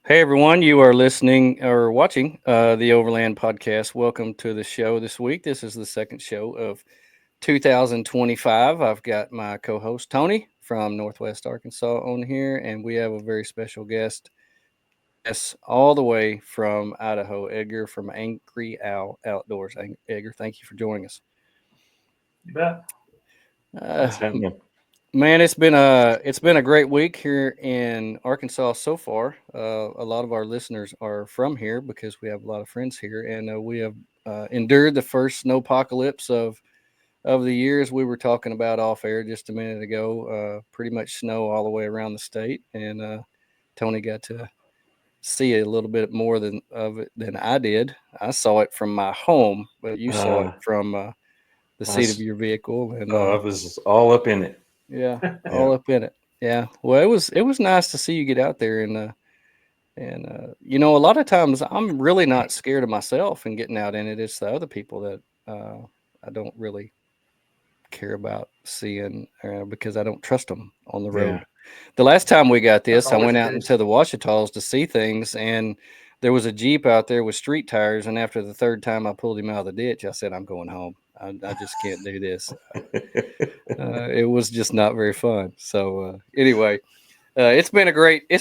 Hey everyone, you are listening or watching the Overland podcast. Welcome to the show this week. This is the second show of 2025. I've got my co host Tony from Northwest Arkansas on here, and we have a very special guest joining us all the way from Idaho, Edgar from Angry Owl Outdoors. Edgar, thank you for joining us. You bet. Uh, What's happening? Man, it's been a great week here in Arkansas so far. A lot of our listeners are from here because we have a lot of friends here, and we have endured the first snowpocalypse of the years we were talking about off air just a minute ago. Pretty much snow all the way around the state, and Tony got to see a little bit more than of it than I did. I saw it from my home, but you saw it Uh, from the I, seat of s- your vehicle, and I was all up in it. yeah, Yeah, all up in it. Yeah. Well, it was nice to see you get out there and a lot of times I'm really not scared of myself and getting out in it. It's the other people that I don't really care about seeing because I don't trust them on the yeah. road. The last time we got That's this, I always went the out case. into the Washita's to see things, and there was a Jeep out there with street tires. And after the third time I pulled him out of the ditch, I said, "I'm going home. I just can't do this." It was just not very fun. So anyway, it's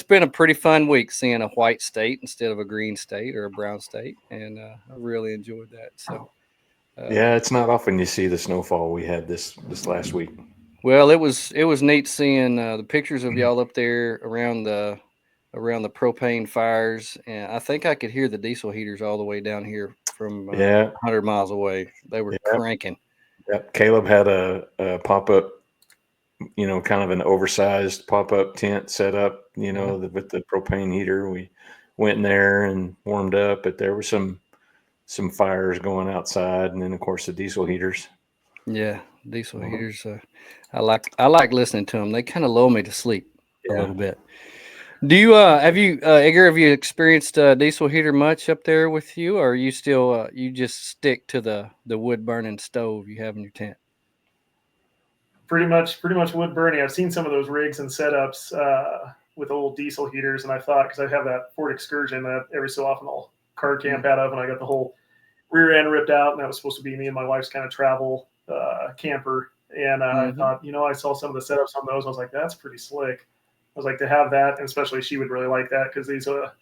been a pretty fun week seeing a white state instead of a green state or a brown state, and I really enjoyed that. So, Yeah, um, it's not often you see the snowfall we had this last week. well, it was neat seeing the pictures of y'all up there around the propane fires, and I think I could hear the diesel heaters all the way down here from Yeah, 100 miles away. They were yeah, cranking. yeah. Caleb had a pop up, kind of an oversized pop up tent set up, Yeah, with the propane heater. We went in there and warmed up, but there were some fires going outside, and then of course the diesel heaters. yeah, diesel Uh, heaters. I like listening to them. They kind of lull me to sleep a yeah. little bit. Do you Edgar, have you experienced diesel heater much up there with you, or are you still you just stick to the wood burning stove you have in your tent? Pretty much wood burning. I've seen some of those rigs and setups with old diesel heaters, and I thought because I have that Ford Excursion that every so often I'll car camp Mm, out of, and I got the whole rear end ripped out, and that was supposed to be me and my wife's kind of travel camper. And I mm-hmm. thought, I saw some of the setups on those. I was like, that's pretty slick. I was like, to have that, and especially she would really like that because these are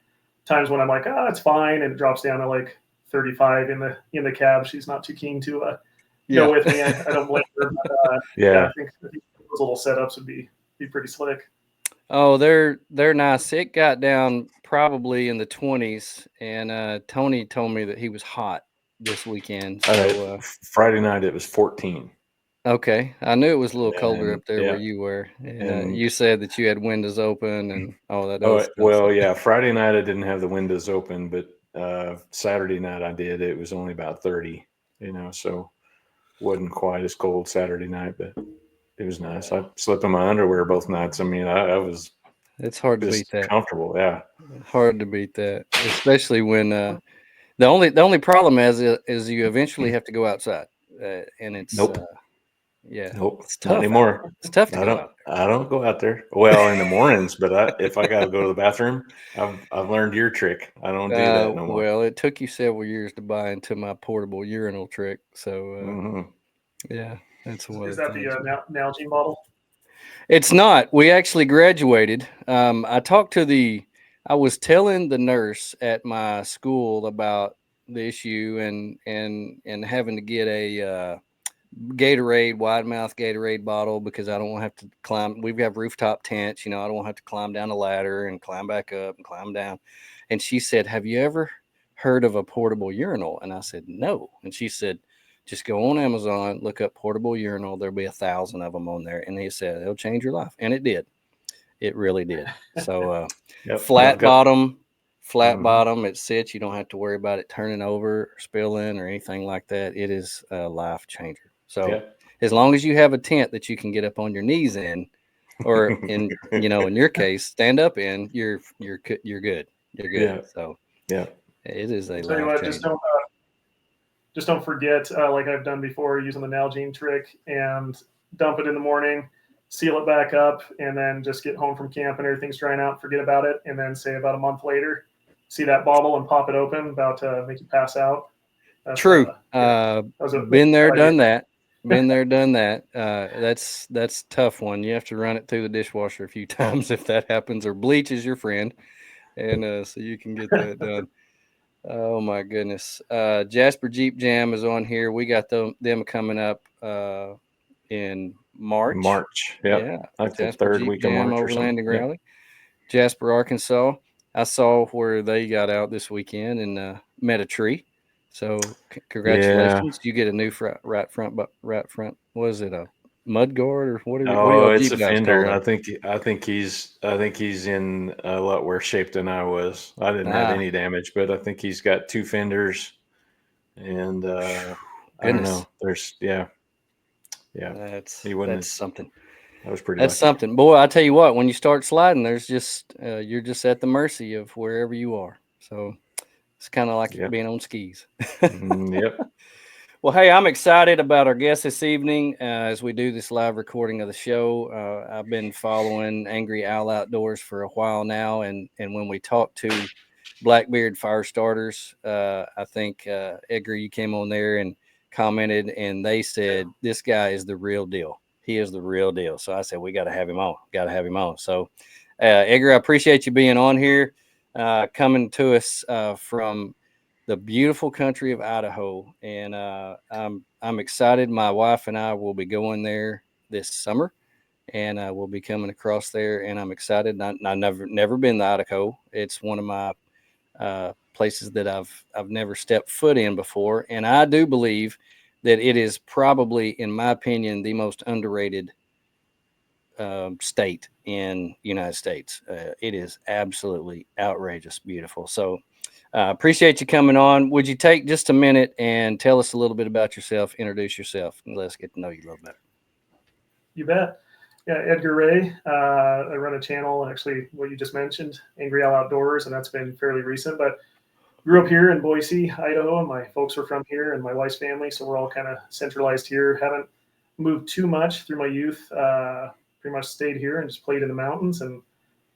times when I'm like, it's fine, and it drops down to like 35 in the cab. She's not too keen to go Yeah. with me. I don't blame her. But, yeah, Yeah. I think those little setups would be pretty slick. Oh, they're nice. It got down probably in the 20s, and Tony told me that he was hot this weekend. Uh, So Friday night it was 14, okay, I knew it was a little colder and up there where yeah, you were, and and you said that you had windows open and all that other oh, stuff. So well, yeah. Friday night I didn't have the windows open, but Saturday night I did. It was only about 30, so wasn't quite as cold Saturday night, but it was nice. I slept in my underwear both nights. I mean, I was it's hard to beat just that. comfortable. Yeah. Hard to beat that, especially when the only problem is you eventually have to go outside, and it's Nope. yeah, Nope. it's Not tough out there. anymore. It's tough to I go don't. out I don't go out there. Well, in the mornings, but if I got to go to the bathroom, I've learned your trick. I don't do there. that no more. Well, it took you several years to buy into my portable urinal trick, so Hmm. yeah, that's one Is of the that the things. Nalgene model? It's not. We actually graduated. I was telling the nurse at my school about the issue and having to get a Gatorade, wide mouth Gatorade bottle because I don't want to have to climb. We've got rooftop tents, I don't want to have to climb down a ladder and climb back up and climb down. And she said, "Have you ever heard of a portable urinal?" And I said, "No." And she said, "Just go on Amazon, look up portable urinal. There'll be 1,000 of them on there." And he said, "It'll change your life." And it did. It really did. So, Yep. I've flat got. bottom, flat Hmm. bottom. It sits. You don't have to worry about it turning over or spilling or anything like that. It is a life changer. So, Yep. as long as you have a tent that you can get up on your knees in, or in your case, stand up in, you're good. You're good. Yeah. So, Yeah. it is a I'll tell you life what, just changer. don't forget, like I've done before, using the Nalgene trick and dump it in the morning. seal it back up, and then just get home from camp and everything's drying out, forget about it, and then say about a month later, see that bottle and pop it open, about to make you pass out. That's, True. that was Been there, idea. done that. Been there, done that. That's a tough one. You have to run it through the dishwasher a few times if that happens, or bleach is your friend, and so you can get that done. Oh my goodness. Jasper Jeep Jam is on here. We got them coming up in March. March. Yep. Yeah. Like the Jasper third Jeep week of Jam March or something. Overlanding Yep. Rally. Jasper, Arkansas. I saw where they got out this weekend and met a tree. So congratulations! You get a new right front. Was it a mud guard or what do y'all it's Jeep a guys fender. call I think he's in a lot worse shape than I was. I didn't have any damage, but I think he's got 2 fenders, and I don't know. There's yeah. That's something. I was pretty. That's lucky. something, boy. I tell you what, when you start sliding, there's just you're just at the mercy of wherever you are. So it's kind of like being on skis. Yep. Well, hey, I'm excited about our guest this evening as we do this live recording of the show. I've been following Angry Owl Outdoors for a while now, and when we talked to Blackbeard Fire Starters, I think Edgar, you came on there and commented, and they said this guy is the real deal. He is the real deal. So I said we got to have him on. Got to have him on. So Edgar, I appreciate you being on here, coming to us from the beautiful country of Idaho, and I'm excited. My wife and I will be going there this summer, and we'll be coming across there, and I'm excited. I never been to Idaho. It's one of my places that I've never stepped foot in before, and I do believe that it is probably, in my opinion, the most underrated state in the United States. It is absolutely outrageous, beautiful. So appreciate you coming on. Would you take just a minute and tell us a little bit about yourself, introduce yourself, and let's get to know you a little better. You bet. Yeah, Edgar Ray. I run a channel, actually, what you just mentioned, Angry Owl Outdoors, and that's been fairly recent. But grew up here in Boise, Idaho, and my folks are from here, and my wife's family, so we're all kind of centralized here. Haven't moved too much through my youth. Pretty much stayed here and just played in the mountains, and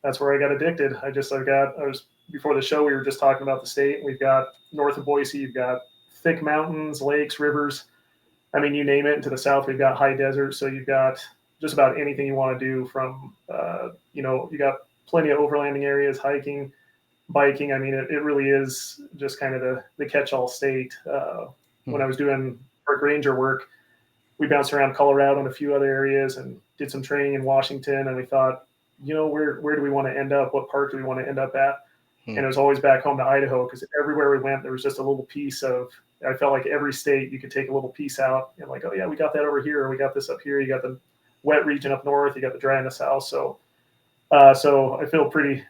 that's where I got addicted. I was before the show, we were just talking about the state. We've got north of Boise, you've got thick mountains, lakes, rivers. I mean, you name it. And to the south, we've got high desert. So you've got just about anything you want to do from, you got plenty of overlanding areas, hiking, biking. I mean, it really is just kind of the catch-all state. When I was doing park ranger work, we bounced around Colorado and a few other areas and did some training in Washington. And we thought, where do we want to end up? What park do we want to end up at? And it was always back home to Idaho, because everywhere we went, there was just a little piece of, I felt like every state you could take a little piece out and like, oh yeah, we got that over here. Or we got this up here. You got the wet region up north. You got the dry in the south. So I feel pretty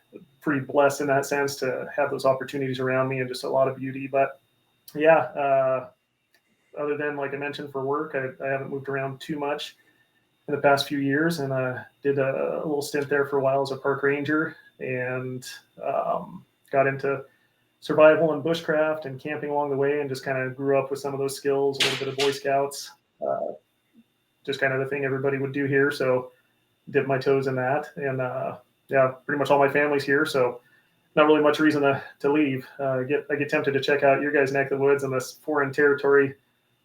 blessed in that sense to have those opportunities around me and just a lot of beauty. But yeah, other than, like I mentioned, for work, I haven't moved around too much in the past few years, and did a little stint there for a while as a park ranger, and got into survival and bushcraft and camping along the way, and just kind of grew up with some of those skills, a little bit of Boy Scouts, just kind of the thing everybody would do here. So dip my toes in that, and yeah, pretty much all my family's here, so not really much reason to leave. I get tempted to check out your guys' neck of the woods and this foreign territory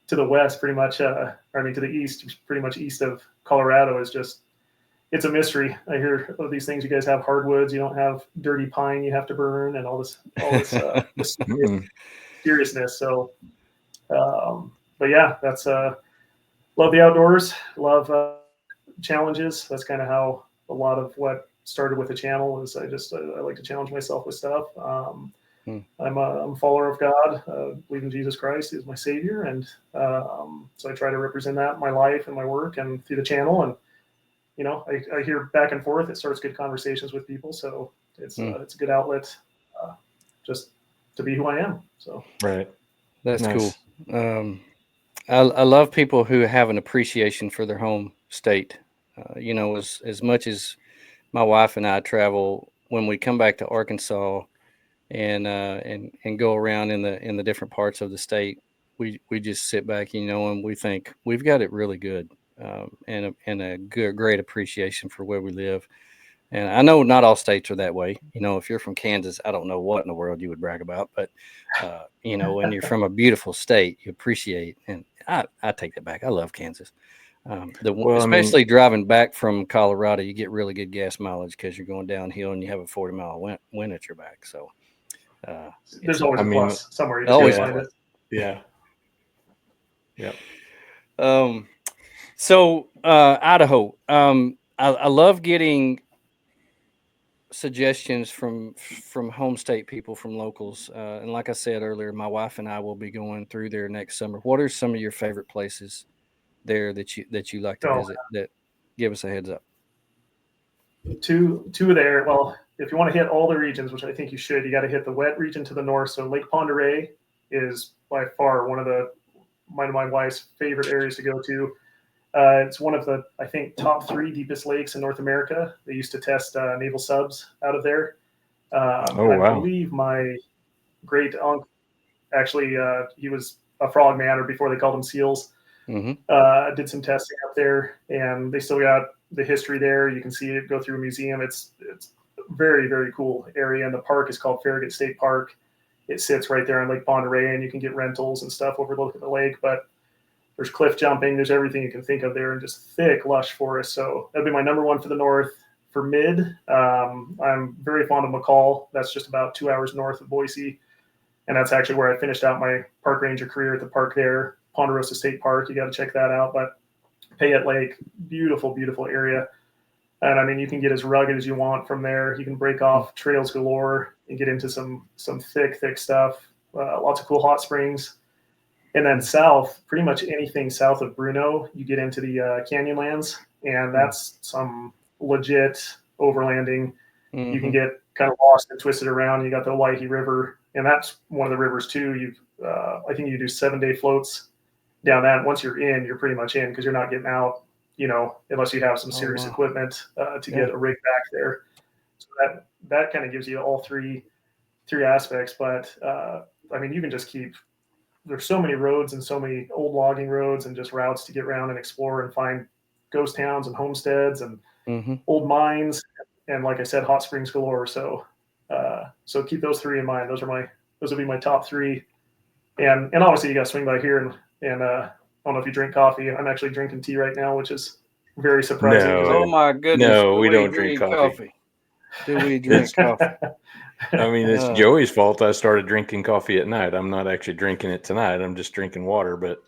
to the west, pretty much. To the east, pretty much east of Colorado, is just, it's a mystery. I hear of these things. You guys have hardwoods. You don't have dirty pine you have to burn, and all this this seriousness. So, but yeah, that's love the outdoors. Love challenges. That's kind of how a lot of what started with the channel is. I like to challenge myself with stuff. I'm a follower of God, believe in Jesus Christ is my savior. And so I try to represent that in my life and my work and through the channel. And, I hear back and forth. It starts good conversations with people. So it's a good outlet just to be who I am. So right. That's nice. Cool. I love people who have an appreciation for their home state. As much as my wife and I travel, when we come back to Arkansas and go around in the different parts of the state, we just sit back, and we think we've got it really good. and a good, great appreciation for where we live. And I know not all states are that way. If you're from Kansas, I don't know what in the world you would brag about, but when you're from a beautiful state, you appreciate. And I take that back. I love Kansas. Well, I mean, Especially driving back from Colorado, you get really good gas mileage because you're going downhill and you have a 40-mile wind at your back. So There's always I a mean, plus somewhere. You just always gotta a find plus. it. yeah, yeah. So Idaho, I love getting suggestions from home state people, from locals, and like I said earlier, my wife and I will be going through there next summer. What are some of your favorite places there that you like to So visit? That give us a heads up. two there. Well, if you want to hit all the regions, which I think you should, you got to hit the wet region to the north. So Lake Pend Oreille is by far one of my wife's favorite areas to go to. It's one of the, I think, top 3 deepest lakes in North America. They used to test naval subs out of there. Oh, And I wow. believe my great uncle, actually, he was a frogman, or before they called them seals. Mm-hmm. Did some testing up there, and they still got the history there. You can see it, go through a museum. It's very, very cool area. And the park is called Farragut State Park. It sits right there on Lake Pend Oreille, and you can get rentals and stuff overlooking the lake. But there's cliff jumping. There's everything you can think of there, and just thick, lush forest. So that'd be my number one for the north. For mid, I'm very fond of McCall. That's just about 2 hours north of Boise, and that's actually where I finished out my park ranger career, at the park there, Ponderosa State Park. You got to check that out. But Payette Lake, beautiful, beautiful area. And I mean, you can get as rugged as you want from there. You can break off trails galore and get into some thick, thick stuff. Lots of cool hot springs. And then south, pretty much anything south of Bruno, you get into the Canyonlands, and that's some legit overlanding. You can Mm-hmm. get kind of lost and twisted around. You got the Owyhee River, and that's one of the rivers too. I think you do 7-day floats down that. And once you're in, you're pretty much in, because you're not getting out, unless you have some Oh serious wow. equipment to Yeah. get a rig back there. So that kind of gives you all three aspects. But I mean, you can just keep. There's so many roads and so many old logging roads and just routes to get around and explore and find ghost towns and homesteads and Mm-hmm. old mines, and like I said, hot springs galore. So so keep those 3 in mind. Those will be my top 3. And obviously you got to swing by here, and I don't know if you drink coffee. I'm actually drinking tea right now, which is very surprising. Oh No, my goodness. no, Do we we don't drink drink coffee. coffee? Do we It's, drink coffee? I mean, it's Joey's fault. I started drinking coffee at night. I'm not actually drinking it tonight. I'm just drinking water. But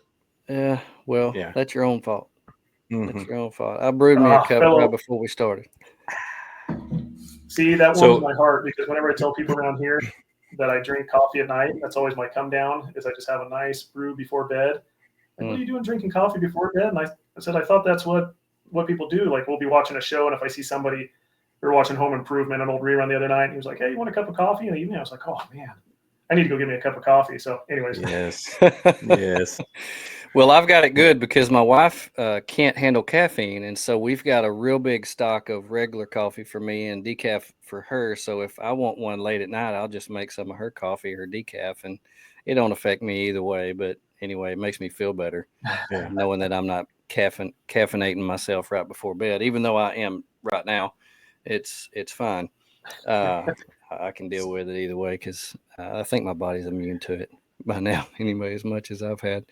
Yeah. Well, yeah, that's your own fault. That's hmm your own fault. I brewed me a cup right fellow, before we started. see, that warms So my heart, because whenever I tell people around here that I drink coffee at night, that's always my come down, is I just have a nice brew before bed. Like, what are you doing drinking coffee before bed? And I said, I thought that's what people do. Like, we'll be watching a show, and if I see somebody, we were watching Home Improvement, an old rerun the other night, and he was like, hey, you want a cup of coffee in the evening? I was like, oh man, I need to go get me a cup of coffee. So anyways. yes, yes. Well, I've got it good because my wife can't handle caffeine, and so we've got a real big stock of regular coffee for me and decaf for her. So if I want one late at night, I'll just make some of her coffee or decaf, and it don't affect me either way. But anyway, it makes me feel better Yeah. knowing that I'm not caffeinating myself right before bed, even though I am right now. It's fine. I can deal with it either way, because I think my body's immune to it by now anyway, as much as I've had.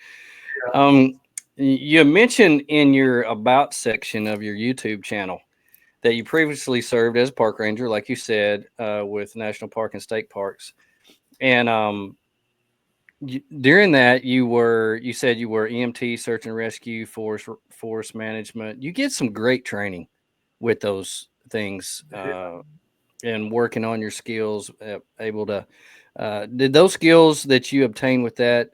You mentioned in your about section of your YouTube channel that you previously served as a park ranger, like you said, with National Park and State Parks. And during that, you said you were EMT, search and rescue, forest management. You get some great training with those things, and working on your skills, able to. Did those skills that you obtained with that,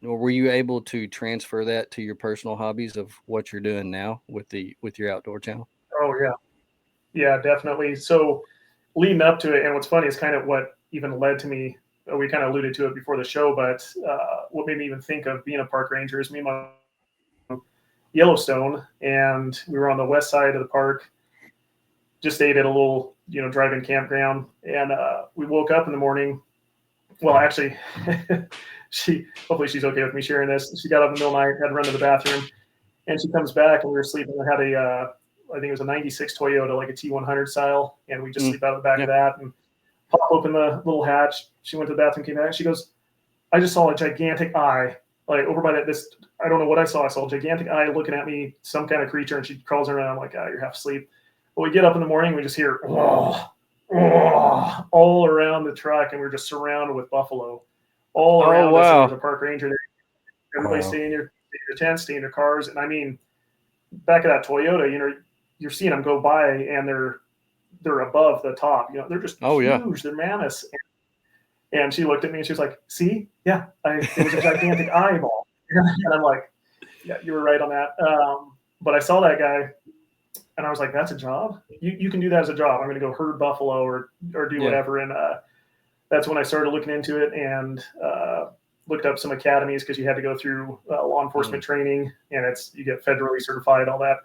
or were you able to transfer that to your personal hobbies of what you're doing now with your outdoor channel? Oh yeah. Yeah, definitely. So leading up to it, and what's funny is kind of what even led to me. We kind of alluded to it before the show, but what made me even think of being a park ranger is me and my Yellowstone, and we were on the west side of the park. Just stayed at a little, drive-in campground, and we woke up in the morning. Well, actually, hopefully she's okay with me sharing this. She got up in the middle of the night, had to run to the bathroom, And she comes back, and we were sleeping. I had I think it was a '96 Toyota, like a T100 style, and we just sleep out of the back of that and pop open the little hatch. She went to the bathroom, came back. She goes, I just saw a gigantic eye, like over by this. I don't know what I saw. I saw a gigantic eye looking at me, some kind of creature, and she crawls around. I'm like, you're half asleep. But we get up in the morning, we just hear all around the truck, and we're just surrounded with buffalo all around us. And there's a park ranger there. Everybody stay in your tents, stay in your cars. And I mean, back of that Toyota, you're seeing them go by, and they're above the top. They're just huge. They're mammoths. And she looked at me and she was like, see, yeah, it was a gigantic eyeball. And I'm like, yeah, you were right on that. But I saw that guy, and I was like, that's a job? You can do that as a job. I'm going to go herd buffalo or do whatever. And that's when I started looking into it and looked up some academies, because you had to go through law enforcement training, and you get federally certified, all that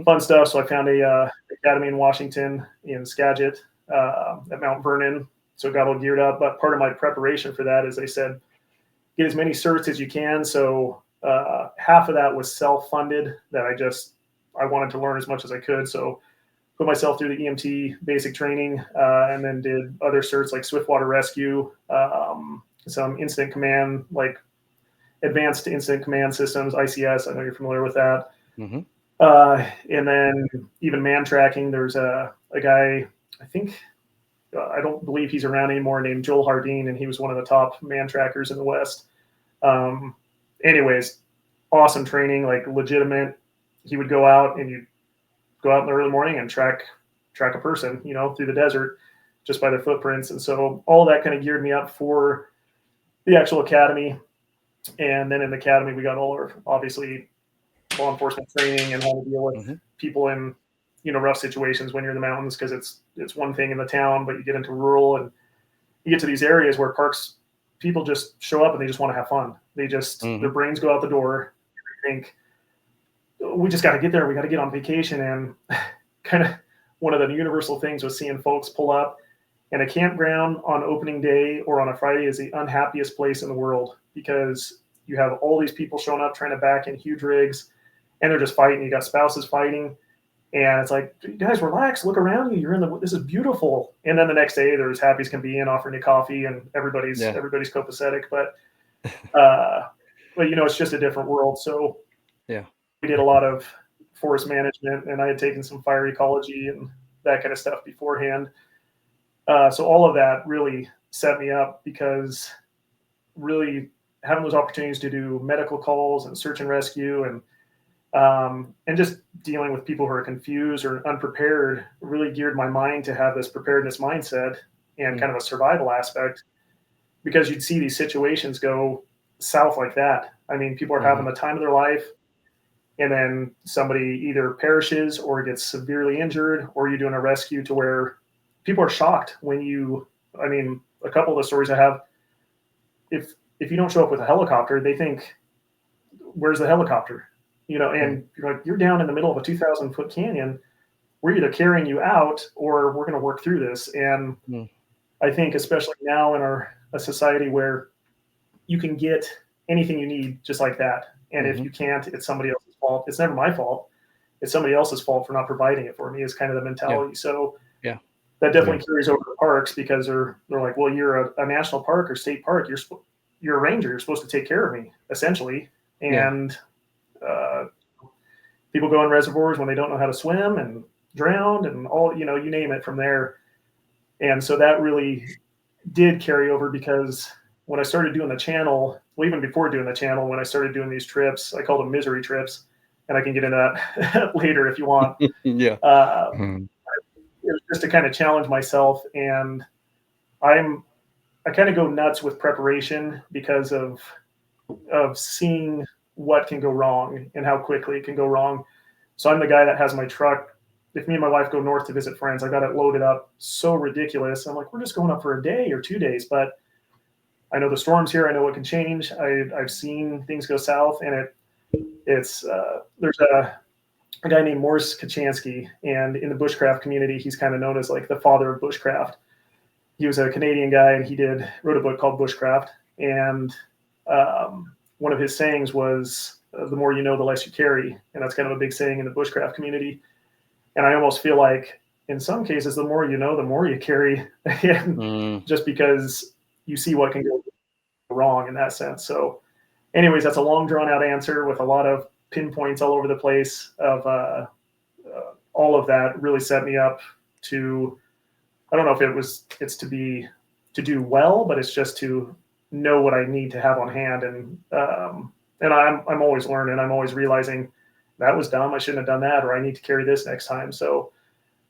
fun stuff. So I found a academy in Washington, in Skagit, at Mount Vernon. So got all geared up. But part of my preparation for that is they said, get as many certs as you can. So half of that was self-funded, that I wanted to learn as much as I could. So put myself through the EMT basic training, and then did other certs like swiftwater rescue, some incident command, like advanced incident command systems, ICS. I know you're familiar with that. And then even man tracking. There's a guy, I think, I don't believe he's around anymore, named Joel Hardeen, and he was one of the top man trackers in the West. Anyways, awesome training, like legitimate. He would go out, and you'd go out in the early morning and track a person, through the desert just by their footprints. And so all that kind of geared me up for the actual academy. And then in the academy, we got all our, obviously, law enforcement training and how to deal with people in rough situations when you're in the mountains, because it's one thing in the town, but you get into rural and you get to these areas where parks people just show up and they just want to have fun. They just their brains go out the door. They think, we just got to get there. We got to get on vacation. And kind of one of the universal things was seeing folks pull up, and a campground on opening day or on a Friday is the unhappiest place in the world, because you have all these people showing up trying to back in huge rigs, and they're just fighting. You got spouses fighting. And it's like, guys, relax, look around you. This is beautiful. And then the next day, they're as happy as can be and offering you coffee, and everybody's copacetic. But it's just a different world. So we did a lot of forest management, and I had taken some fire ecology and that kind of stuff beforehand. So all of that really set me up, because really having those opportunities to do medical calls and search and rescue and just dealing with people who are confused or unprepared really geared my mind to have this preparedness mindset and kind of a survival aspect, because you'd see these situations go south like that. I mean, people are having the time of their life, and then somebody either perishes or gets severely injured, or you're doing a rescue to where people are shocked when a couple of the stories I have, if you don't show up with a helicopter, they think, where's the helicopter? And you're like, you're down in the middle of a 2,000-foot canyon. We're either carrying you out, or we're going to work through this. And I think, especially now in a society where you can get anything you need just like that. And if you can't, it's somebody else's fault. It's never my fault. It's somebody else's fault for not providing it for me, is kind of the mentality. So that definitely carries over to parks, because they're like, well, you're a national park or state park. You're a ranger. You're supposed to take care of me, essentially. And people go in reservoirs when they don't know how to swim and drowned and all, you name it from there. And so that really did carry over, because when I started doing the channel, well, even before doing the channel, when I started doing these trips, I call them misery trips, and I can get into that later if you want. It was just to kind of challenge myself. And I kind of go nuts with preparation because of seeing what can go wrong and how quickly it can go wrong. So I'm the guy that has my truck. If me and my wife go north to visit friends, I got it loaded up so ridiculous. I'm like, we're just going up for a day or 2 days, but I know the storms here. I know what can change. I've seen things go south, and there's a guy named Morris Kachansky, and in the Bushcraft community, he's kind of known as like the father of Bushcraft. He was a Canadian guy, and he wrote a book called Bushcraft. And one of his sayings was, the more you know, the less you carry. And that's kind of a big saying in the bushcraft community. And I almost feel like in some cases, the more you know, the more you carry, just because you see what can go wrong in that sense. So anyways, that's a long drawn out answer with a lot of pinpoints all over the place of all of that really set me up to, I don't know if it's to do well, but it's just to know what I need to have on hand. And I'm always learning. I'm always realizing that was dumb. I shouldn't have done that, or I need to carry this next time. So,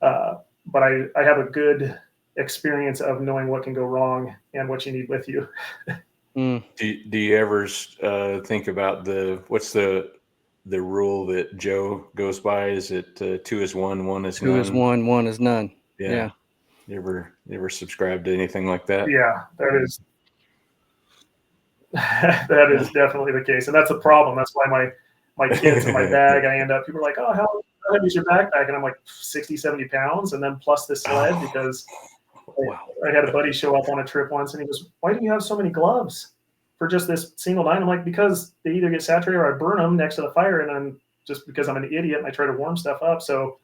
but I have a good experience of knowing what can go wrong and what you need with you. Do you ever think about what's the rule that Joe goes by? Is it 2 is 1, 1 is none? 2 is 1, 1 is none. Yeah. You ever subscribe to anything like that? Yeah, that is definitely the case, and that's a problem. That's why my kids and my bag, I end up, people are like, oh, how heavy is your backpack? And I'm like 60, 70 pounds, and then plus the sled, because I had a buddy show up on a trip once, and he goes, why do you have so many gloves for just this single night? I'm like, because they either get saturated or I burn them next to the fire, and I'm just because I'm an idiot and I try to warm stuff up. So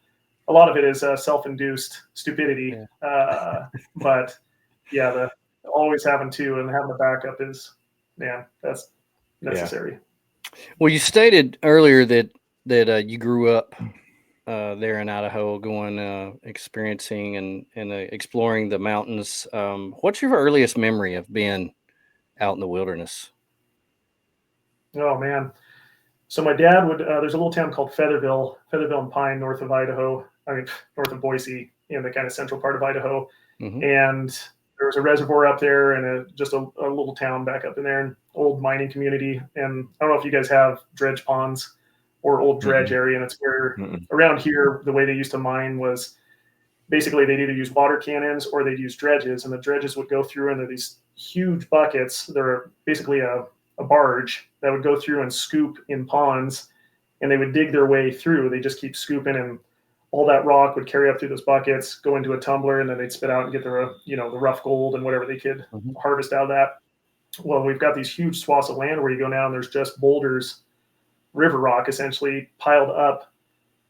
a lot of it is self-induced stupidity. But yeah, always having two and having the backup is, man, that's necessary. Well, you stated earlier that you grew up there in Idaho, going experiencing and exploring the mountains. What's your earliest memory of being out in the wilderness? Oh man, so my dad would. There's a little town called Featherville and Pine, north of Idaho. North of Boise, in the kind of central part of Idaho, and there was a reservoir up there and just a little town back up in there, an old mining community. And I don't know if you guys have dredge ponds or old dredge area, and it's where around here, the way they used to mine was basically they'd either use water cannons or they'd use dredges, and the dredges would go through, and they're these huge buckets. They're basically a barge that would go through and scoop in ponds, and they would dig their way through. They just keep scooping, and all that rock would carry up through those buckets, go into a tumbler, and then they'd spit out and get the rough gold and whatever they could harvest out of that. Well, we've got these huge swaths of land where you go now and there's just boulders, river rock essentially piled up.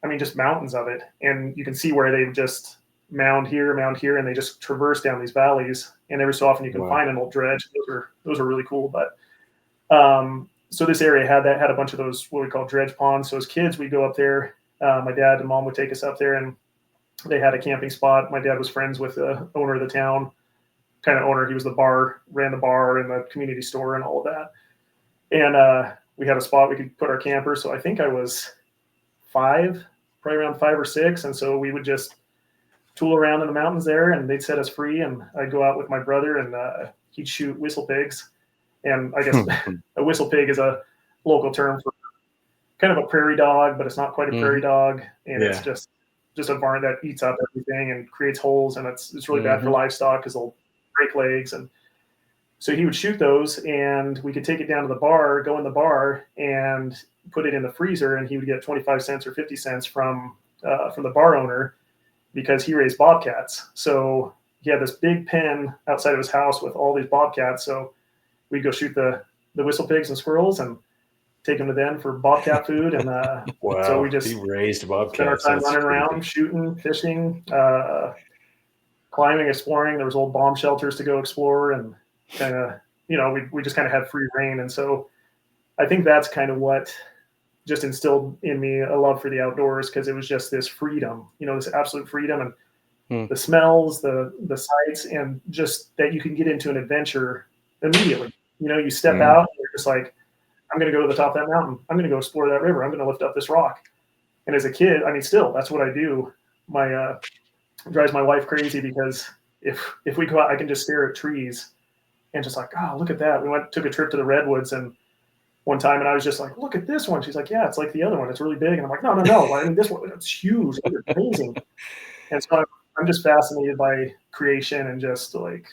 I mean, just mountains of it. And you can see where they just mound here, and they just traverse down these valleys. And every so often you can find an old dredge. Those are really cool. But so this area had a bunch of those, what we call dredge ponds. So as kids, we'd go up there. My dad and mom would take us up there, and they had a camping spot. My dad was friends with the owner of the town, kind of owner. He was ran the bar and the community store and all of that. And we had a spot we could put our camper. So I think I was probably around 5 or 6. And so we would just tool around in the mountains there, and they'd set us free. And I'd go out with my brother, and he'd shoot whistle pigs. And I guess a whistle pig is a local term for kind of a prairie dog, but it's not quite a prairie dog, and it's just a barn that eats up everything and creates holes, and it's really bad for livestock because they'll break legs. And so he would shoot those, and we could take it down to the bar, go in the bar, and put it in the freezer, and he would get 25 cents or 50 cents from the bar owner because he raised bobcats. So he had this big pen outside of his house with all these bobcats. So we'd go shoot the whistle pigs and squirrels and take them to them for bobcat food. And so we just raised bobcats. Spent our time running around, shooting, fishing, climbing, exploring. There was old bomb shelters to go explore, and kind of, we just kind of had free reign. And so I think that's kind of what just instilled in me a love for the outdoors, because it was just this freedom, this absolute freedom, and the smells, the sights, and just that you can get into an adventure immediately. You step out, and you're just like, I'm going to go to the top of that mountain. I'm going to go explore that river. I'm going to lift up this rock. And as a kid, still, that's what I do. Drives my wife crazy, because if we go out, I can just stare at trees and just like, oh, look at that. We took a trip to the redwoods and one time, and I was just like, look at this one. She's like, yeah, it's like the other one. It's really big. And I'm like, no. This one, it's huge. It's amazing. And so I'm just fascinated by creation and just like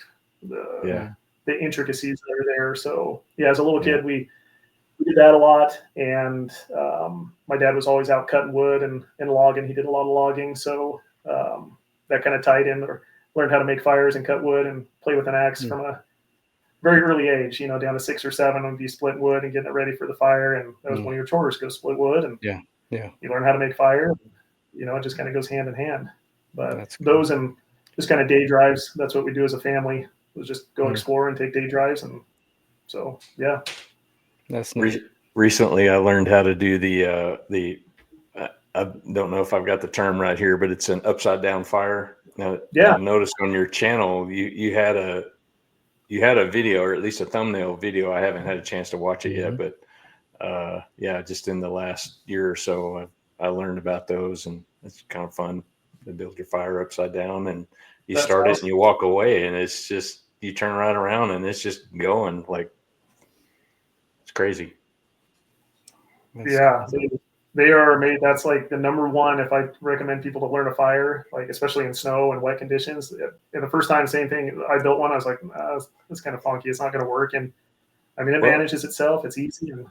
the intricacies that are there. So yeah, as a little kid, we did that a lot, and my dad was always out cutting wood and logging. He did a lot of logging, so that kind of tied in, or learned how to make fires and cut wood and play with an axe from a very early age, down to 6 or 7, would be splitting wood and getting it ready for the fire. And that was one of your chores, go split wood. And Yeah. you learn how to make fire. It just kind of goes hand in hand. But That's cool. those and just kind of day drives, that's what we do as a family, was just go explore and take day drives. And so, yeah. That's neat. Recently, I learned how to do I don't know if I've got the term right here, but it's an upside down fire. Now, Yeah. I noticed on your channel, you had a video, or at least a thumbnail video. I haven't had a chance to watch it yet, but just in the last year or so, I learned about those, and it's kind of fun to build your fire upside down, and you start it and you walk away, and it's just, you turn right around and it's just going, like, it's crazy. Yeah. They are made. That's like the number one. If I recommend people to learn a fire, like especially in snow and wet conditions. And the first time, same thing. I built one. I was like, it's kind of funky. It's not going to work. And I mean, it manages itself. It's easy. And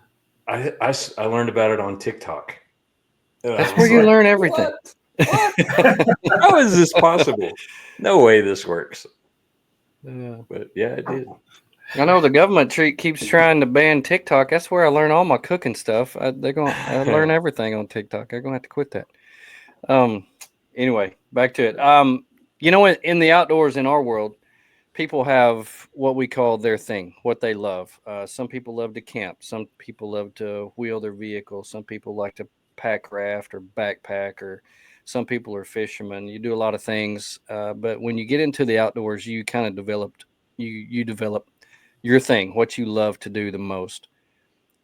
I learned about it on TikTok. That's where you learn everything. What? How is this possible? No way this works. Yeah. But yeah, it did. I know the government keeps trying to ban TikTok. That's where I learn all my cooking stuff. I learn everything on TikTok. They're gonna have to quit that. Anyway, back to it. In the outdoors in our world, people have what we call their thing, what they love. Some people love to camp. Some people love to wheel their vehicle. Some people like to pack raft or backpack, or some people are fishermen. You do a lot of things, but when you get into the outdoors, you kind of develop your thing, what you love to do the most.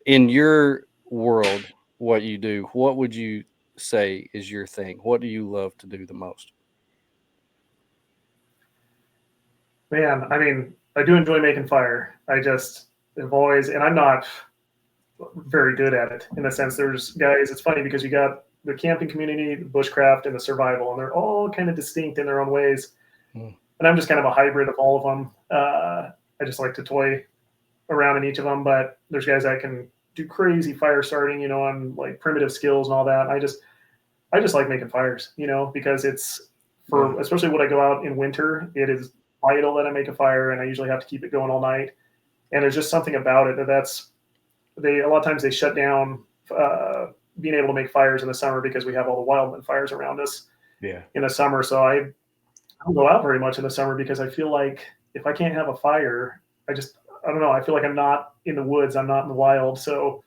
In your world, what you do, what would you say is your thing? What do you love to do the most? Man, I mean, I do enjoy making fire. I just have always, and I'm not very good at it in the sense there's guys, it's funny because you got the camping community, the bushcraft, and the survival, and they're all kind of distinct in their own ways. And I'm just kind of a hybrid of all of them. I just like to toy around in each of them, but there's guys that can do crazy fire starting, on like primitive skills and all that. I just like making fires, because it's especially when I go out in winter, it is vital that I make a fire, and I usually have to keep it going all night. And there's just something about it a lot of times they shut down being able to make fires in the summer because we have all the wildland fires around us in the summer. So I don't go out very much in the summer because I feel like if I can't have a fire, I don't know. I feel like I'm not in the woods. I'm not in the wild. So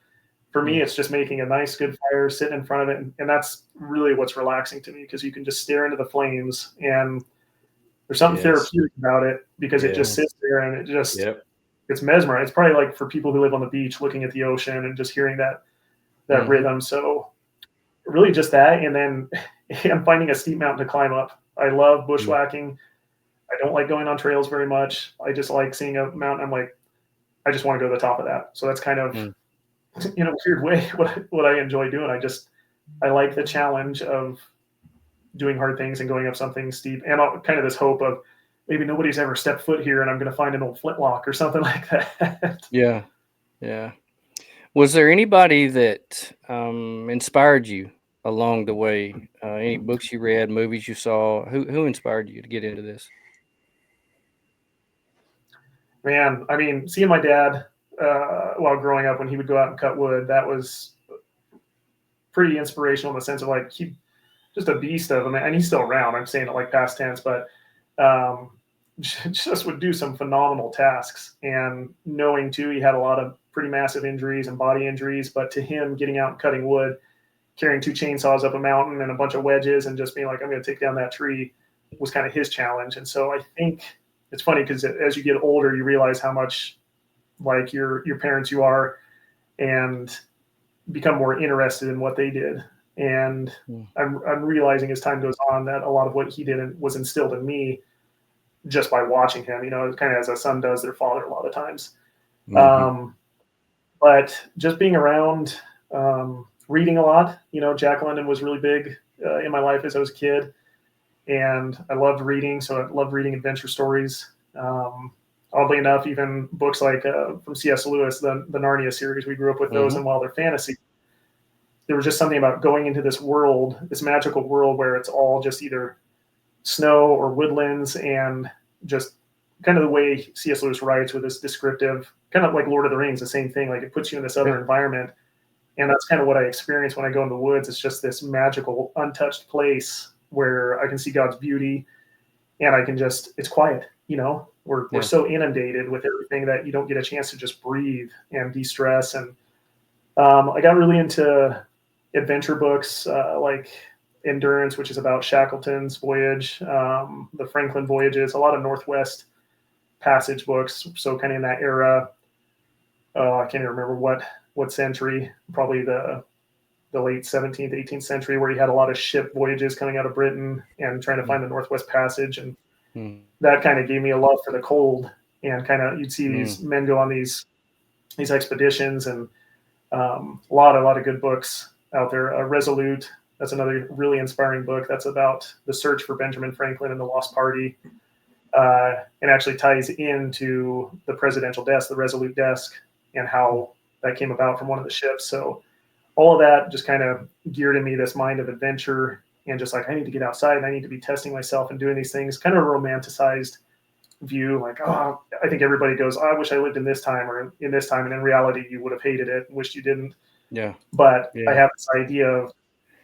for me, it's just making a nice, good fire, sitting in front of it. And that's really what's relaxing to me, because you can just stare into the flames, and there's something therapeutic about it, because it just sits there and it just, it's mesmerizing. It's probably like for people who live on the beach looking at the ocean and just hearing that rhythm. So really just that. And then I'm finding a steep mountain to climb up. I love bushwhacking. I don't like going on trails very much. I just like seeing a mountain. I'm like, I just want to go to the top of that. So that's kind of, in a weird way, what I enjoy doing. I like the challenge of doing hard things and going up something steep, and kind of this hope of maybe nobody's ever stepped foot here and I'm going to find an old flintlock or something like that. Yeah. Yeah. Was there anybody that inspired you along the way? Any books you read, movies you saw? Who inspired you to get into this? Man, I mean, seeing my dad while growing up when he would go out and cut wood, that was pretty inspirational in the sense of like he just a beast of him, and he's still around. I'm saying it like past tense, but just would do some phenomenal tasks. And knowing too, he had a lot of pretty massive injuries and body injuries, but to him, getting out and cutting wood, carrying 2 chainsaws up a mountain and a bunch of wedges and just being like, I'm going to take down that tree, was kind of his challenge. And so I think it's funny because as you get older, you realize how much like your parents you are, and become more interested in what they did. And I'm realizing as time goes on that a lot of what he did was instilled in me just by watching him, kind of as a son does their father a lot of times. But just being around, reading a lot, Jack London was really big in my life as I was a kid, and I loved reading. So I loved reading adventure stories. Oddly enough, even books like from C.S. Lewis, the Narnia series, we grew up with those, and while they're fantasy, there was just something about going into this world, this magical world where it's all just either snow or woodlands and just kind of the way C.S. Lewis writes with this descriptive, kind of like Lord of the Rings, the same thing. Like it puts you in this other environment. And that's kind of what I experience when I go in the woods. It's just this magical, untouched place where I can see God's beauty, and I can just, it's quiet, you know, we're so inundated with everything that you don't get a chance to just breathe and de-stress. And I got really into adventure books, like Endurance, which is about Shackleton's voyage, the Franklin voyages, a lot of Northwest Passage books. So kind of in that era, I can't even remember what century, probably the late 17th, 18th century, where you had a lot of ship voyages coming out of Britain and trying to find the Northwest Passage. And that kind of gave me a love for the cold. And kind of, you'd see these men go on these expeditions, and a lot of good books out there. Resolute, that's another really inspiring book. That's about the search for Benjamin Franklin and the Lost Party. And actually ties into the presidential desk, the Resolute desk, and how that came about from one of the ships. So all of that just kind of geared in me this mind of adventure, and just like, I need to get outside and I need to be testing myself and doing these things. Kind of a romanticized view, like, oh, I think everybody goes, oh, I wish I lived in this time or in this time. And in reality, you would have hated it and wished you didn't. Yeah. But I have this idea of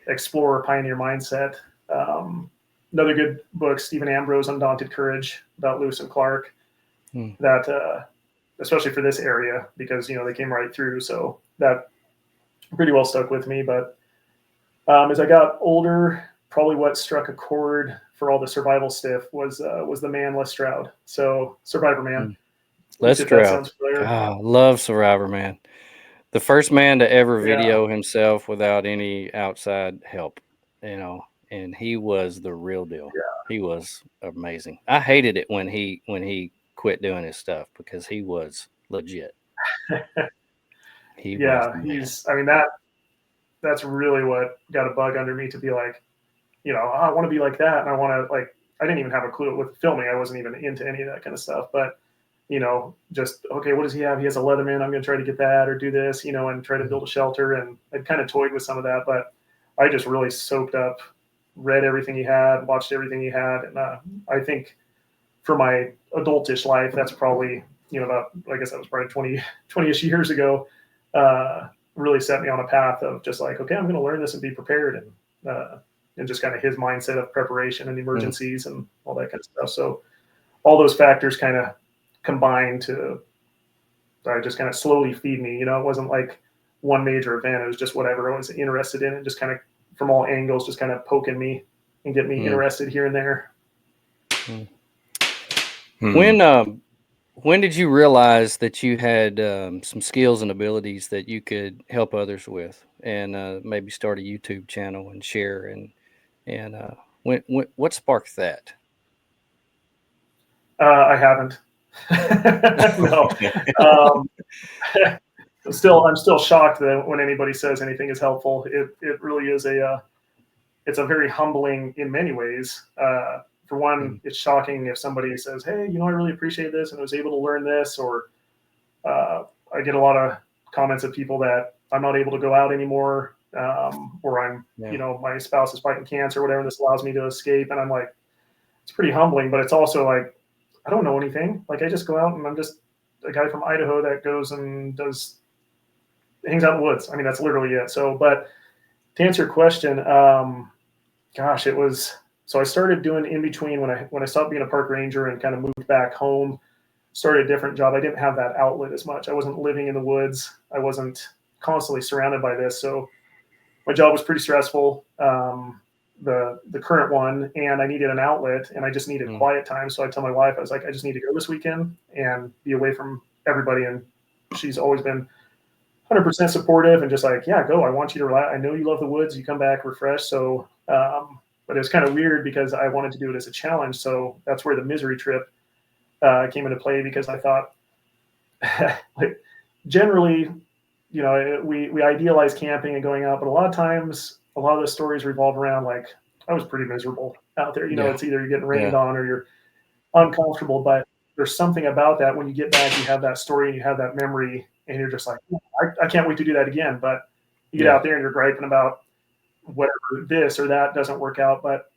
explorer, pioneer mindset. Another good book, Stephen Ambrose, Undaunted Courage, about Lewis and Clark, that especially for this area, because, you know, they came right through. So that pretty well stuck with me. But as I got older, probably what struck a chord for all the survival stuff was the man Les Stroud. So Survivor Man. Les Stroud. Love Survivor Man. The first man to ever video himself without any outside help, you know, and he was the real deal. Yeah. He was amazing. I hated it when he quit doing his stuff, because he was legit. I mean, that's really what got a bug under me to be like, you know, I want to be like that. And I want to, like, I didn't even have a clue with filming. I wasn't even into any of that kind of stuff, but, you know, just, okay, what does he have? He has a Leatherman. I'm going to try to get that or do this, you know, and try to build a shelter. And I'd kind of toyed with some of that, but I just really soaked up, read everything he had, watched everything he had. And I think for my adultish life, that's probably, you know, about, I guess that was probably 20-ish years ago, really set me on a path of just like, okay, I'm going to learn this and be prepared. And just kind of his mindset of preparation and emergencies and all that kind of stuff. So all those factors kind of combined to just kind of slowly feed me. You know, it wasn't like one major event. It was just whatever I was interested in, and just kind of from all angles, just kind of poking me and get me interested here and there. When did you realize that you had some skills and abilities that you could help others with, and maybe start a YouTube channel and share? And what sparked that? I haven't. No. I'm still shocked that when anybody says anything is helpful. It really is it's a very humbling in many ways. For one, it's shocking if somebody says, hey, you know, I really appreciate this and I was able to learn this, or I get a lot of comments of people that I'm not able to go out anymore, or I'm, you know, my spouse is fighting cancer or whatever, and this allows me to escape. And I'm like, it's pretty humbling, but it's also like, I don't know anything. Like, I just go out and I'm just a guy from Idaho that goes and hangs out in the woods. I mean, that's literally it. So, but to answer your question, gosh, it was, so I started doing in between when I stopped being a park ranger and kind of moved back home, started a different job. I didn't have that outlet as much. I wasn't living in the woods. I wasn't constantly surrounded by this. So my job was pretty stressful, the current one, and I needed an outlet, and I just needed quiet time. So I tell my wife, I was like, I just need to go this weekend and be away from everybody. And she's always been 100% supportive and just like, yeah, go. I want you to relax. I know you love the woods. You come back refreshed. So, but it was kind of weird because I wanted to do it as a challenge. So that's where the misery trip came into play, because I thought, like, generally, you know, we idealize camping and going out, but a lot of times, a lot of the stories revolve around, like, I was pretty miserable out there. You know, it's either you're getting rained on or you're uncomfortable, but there's something about that. When you get back, you have that story and you have that memory, and you're just like, I can't wait to do that again. But you get out there and you're griping about whatever this or that doesn't work out. But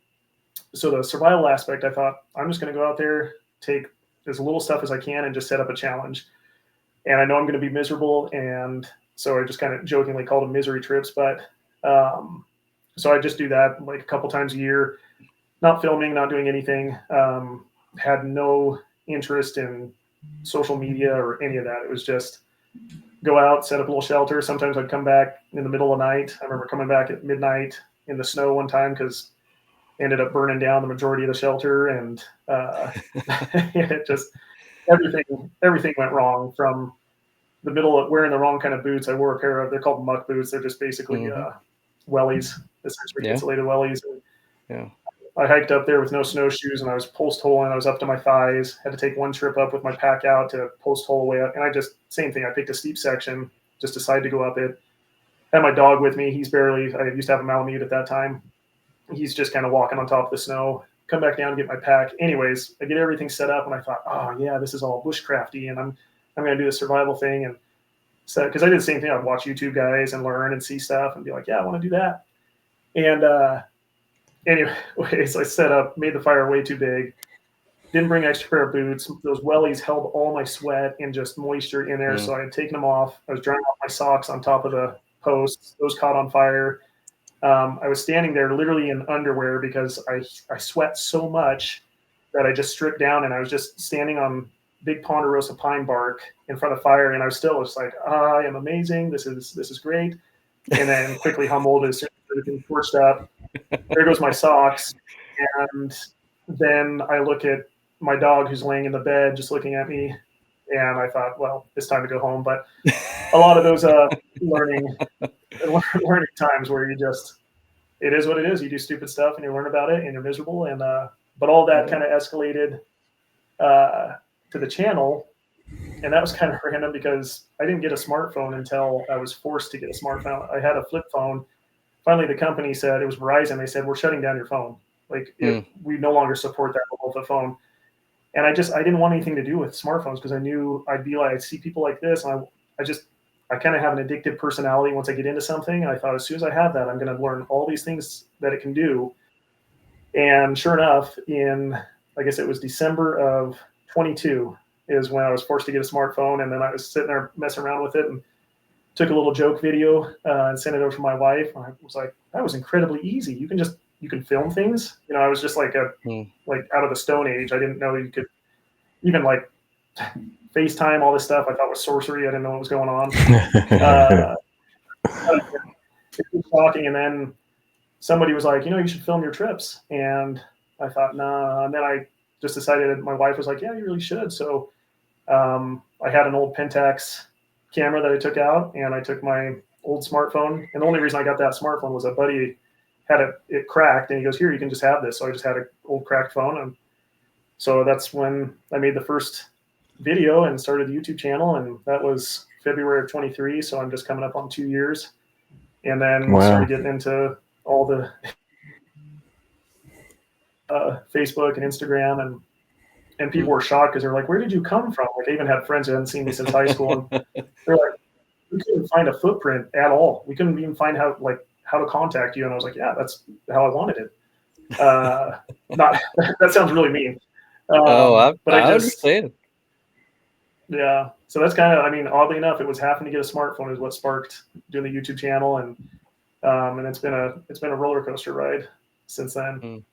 so the survival aspect, I thought, I'm just going to go out there, take as little stuff as I can and just set up a challenge. And I know I'm going to be miserable. And so I just kind of jokingly called them misery trips. But so I just do that like a couple times a year, not filming, not doing anything. Had no interest in social media or any of that. It was just go out, set up a little shelter. Sometimes I'd come back in the middle of the night. I remember coming back at midnight in the snow one time because ended up burning down the majority of the shelter, and it just everything went wrong. From the middle of wearing the wrong kind of boots. I wore a pair of, they're called muck boots. They're just basically wellies, essentially insulated wellies. And I hiked up there with no snowshoes, and I was post holing. I was up to my thighs. Had to take one trip up with my pack out to post hole way up, and I just same thing. I picked a steep section, just decided to go up it. Had my dog with me. He's barely. I used to have a Malamute at that time. He's just kind of walking on top of the snow. Come back down, get my pack. Anyways, I get everything set up, and I thought, oh yeah, this is all bushcrafty, and I'm going to do the survival thing. And so, because I did the same thing, I'd watch YouTube guys and learn and see stuff, and be like, yeah, I want to do that. And anyways, I set up, made the fire way too big. Didn't bring extra pair of boots. Those wellies held all my sweat and just moisture in there, so I had taken them off. I was drying off my socks on top of the posts. Those caught on fire. I was standing there literally in underwear because I sweat so much that I just stripped down, and I was just standing on big ponderosa pine bark in front of fire, and I was still just like, I am amazing. This is great. And then quickly humbled as soon as everything torched up. There goes my socks, and then I look at my dog who's laying in the bed just looking at me, and I thought, well, it's time to go home. But a lot of those learning times where you just, it is what it is. You do stupid stuff and you learn about it and you're miserable. And but all that kind of escalated to the channel, and that was kind of random because I didn't get a smartphone until I was forced to get a smartphone. I had a flip phone. Finally, the company said, it was Verizon. They said, we're shutting down your phone. Like we no longer support that with the phone. And I didn't want anything to do with smartphones because I knew I'd be like, I'd see people like this, and I kind of have an addictive personality once I get into something. I thought as soon as I have that, I'm going to learn all these things that it can do. And sure enough, I guess it was December of 22 is when I was forced to get a smartphone. And then I was sitting there messing around with it and took a little joke video and sent it over to my wife. And I was like, that was incredibly easy. You can film things. I was just like like out of the Stone Age. I didn't know you could even like FaceTime, all this stuff I thought was sorcery. I didn't know what was going on. It was talking, and then somebody was like, you should film your trips. And I thought, nah. And then I just decided, my wife was like, yeah, you really should. So I had an old Pentax camera that I took out, and I took my old smartphone. And the only reason I got that smartphone was a buddy had it cracked, and he goes, here, you can just have this. So I just had an old cracked phone. And so that's when I made the first video and started the YouTube channel, and that was February of 23. So I'm just coming up on 2 years, and then started getting into all the Facebook and Instagram, and people were shocked because they're like, where did you come from? Like, I even had friends who hadn't seen me since high school, and they're like, we couldn't find a footprint at all. We couldn't even find how to contact you. And I was like, yeah, that's how I wanted it. Not that sounds really mean. I understand. Yeah. So that's kind of, oddly enough, it was having to get a smartphone is what sparked doing the YouTube channel. And it's been a roller coaster ride since then.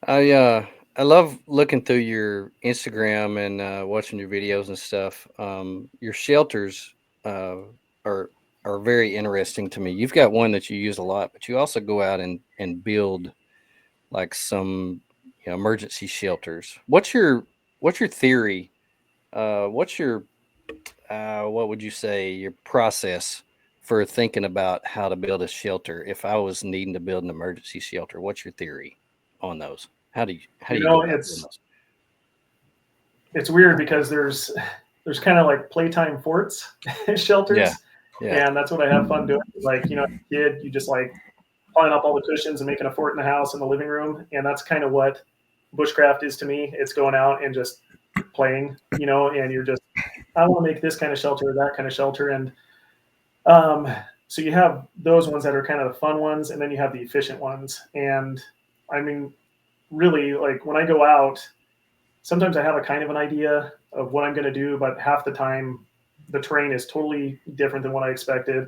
I love looking through your Instagram and watching your videos and stuff. Your shelters are very interesting to me. You've got one that you use a lot, but you also go out and build like some emergency shelters. What's your theory? What's your what would you say your process for thinking about how to build a shelter? If I was needing to build an emergency shelter, what's your theory on those? How do you go about doing those? It's weird because there's kind of like playtime forts shelters. Yeah. And that's what I have fun doing. Like, as a kid, you just like piling up all the cushions and making a fort in the house in the living room. And that's kind of what bushcraft is to me. It's going out and just playing, and you're just, I want to make this kind of shelter or that kind of shelter. And so you have those ones that are kind of the fun ones, and then you have the efficient ones. And really, like when I go out, sometimes I have a kind of an idea of what I'm going to do, but half the time the terrain is totally different than what I expected.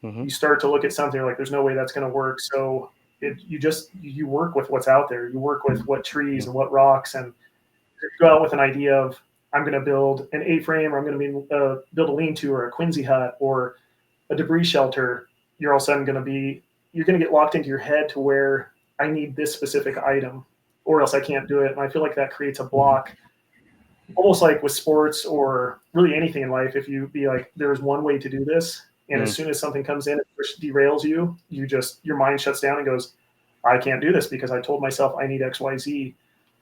Mm-hmm. You start to look at something like there's no way that's going to work. So you work with what's out there. You work with what trees and what rocks, and you go out with an idea of I'm going to build an A-frame, or I'm going to build a lean-to or a Quincy hut or a debris shelter. You're all of a sudden going to be you're going to get locked into your head to where I need this specific item, or else I can't do it. And I feel like that creates a block, almost like with sports or really anything in life. If you be like, there's one way to do this, and as soon as something comes in which derails you, your mind shuts down and goes, I can't do this because I told myself I need X, Y, Z.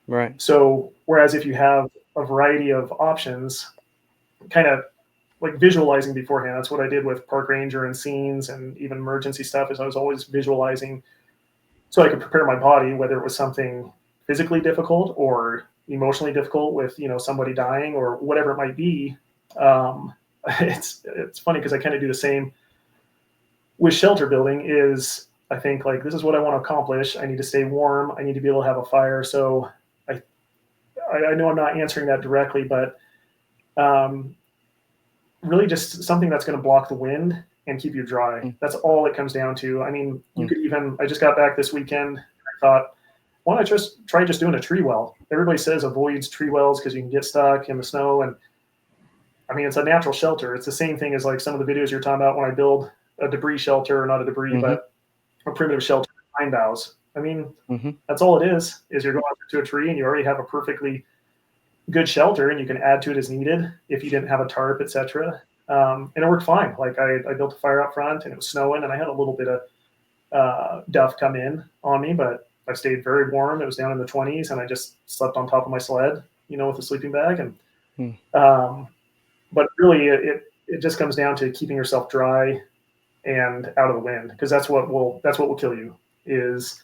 Right. So whereas if you have a variety of options, kind of like visualizing beforehand, that's what I did with park ranger and scenes and even emergency stuff, is I was always visualizing so I could prepare my body, whether it was something physically difficult or emotionally difficult with, somebody dying or whatever it might be. Um, it's funny because I kind of do the same with shelter building. Is I think like this is what I want to accomplish. I need to stay warm. I need to be able to have a fire. So I know I'm not answering that directly, but um, really just something that's going to block the wind and keep you dry. That's all it comes down to. I mean, you could even, I just got back this weekend. I thought, why don't I just try doing a tree well? Everybody says avoids tree wells because you can get stuck in the snow. And I mean, it's a natural shelter. It's the same thing as like some of the videos you're talking about when I build a debris shelter, or not a debris, but a primitive shelter, pine boughs. I mean, that's all it is you're going up to a tree and you already have a perfectly good shelter, and you can add to it as needed if you didn't have a tarp, etc. And it worked fine. Like I built a fire up front, and it was snowing, and I had a little bit of duff come in on me, but I stayed very warm. It was down in the 20s, and I just slept on top of my sled, with a sleeping bag. And but really, it just comes down to keeping yourself dry and out of the wind, because that's what will kill you, is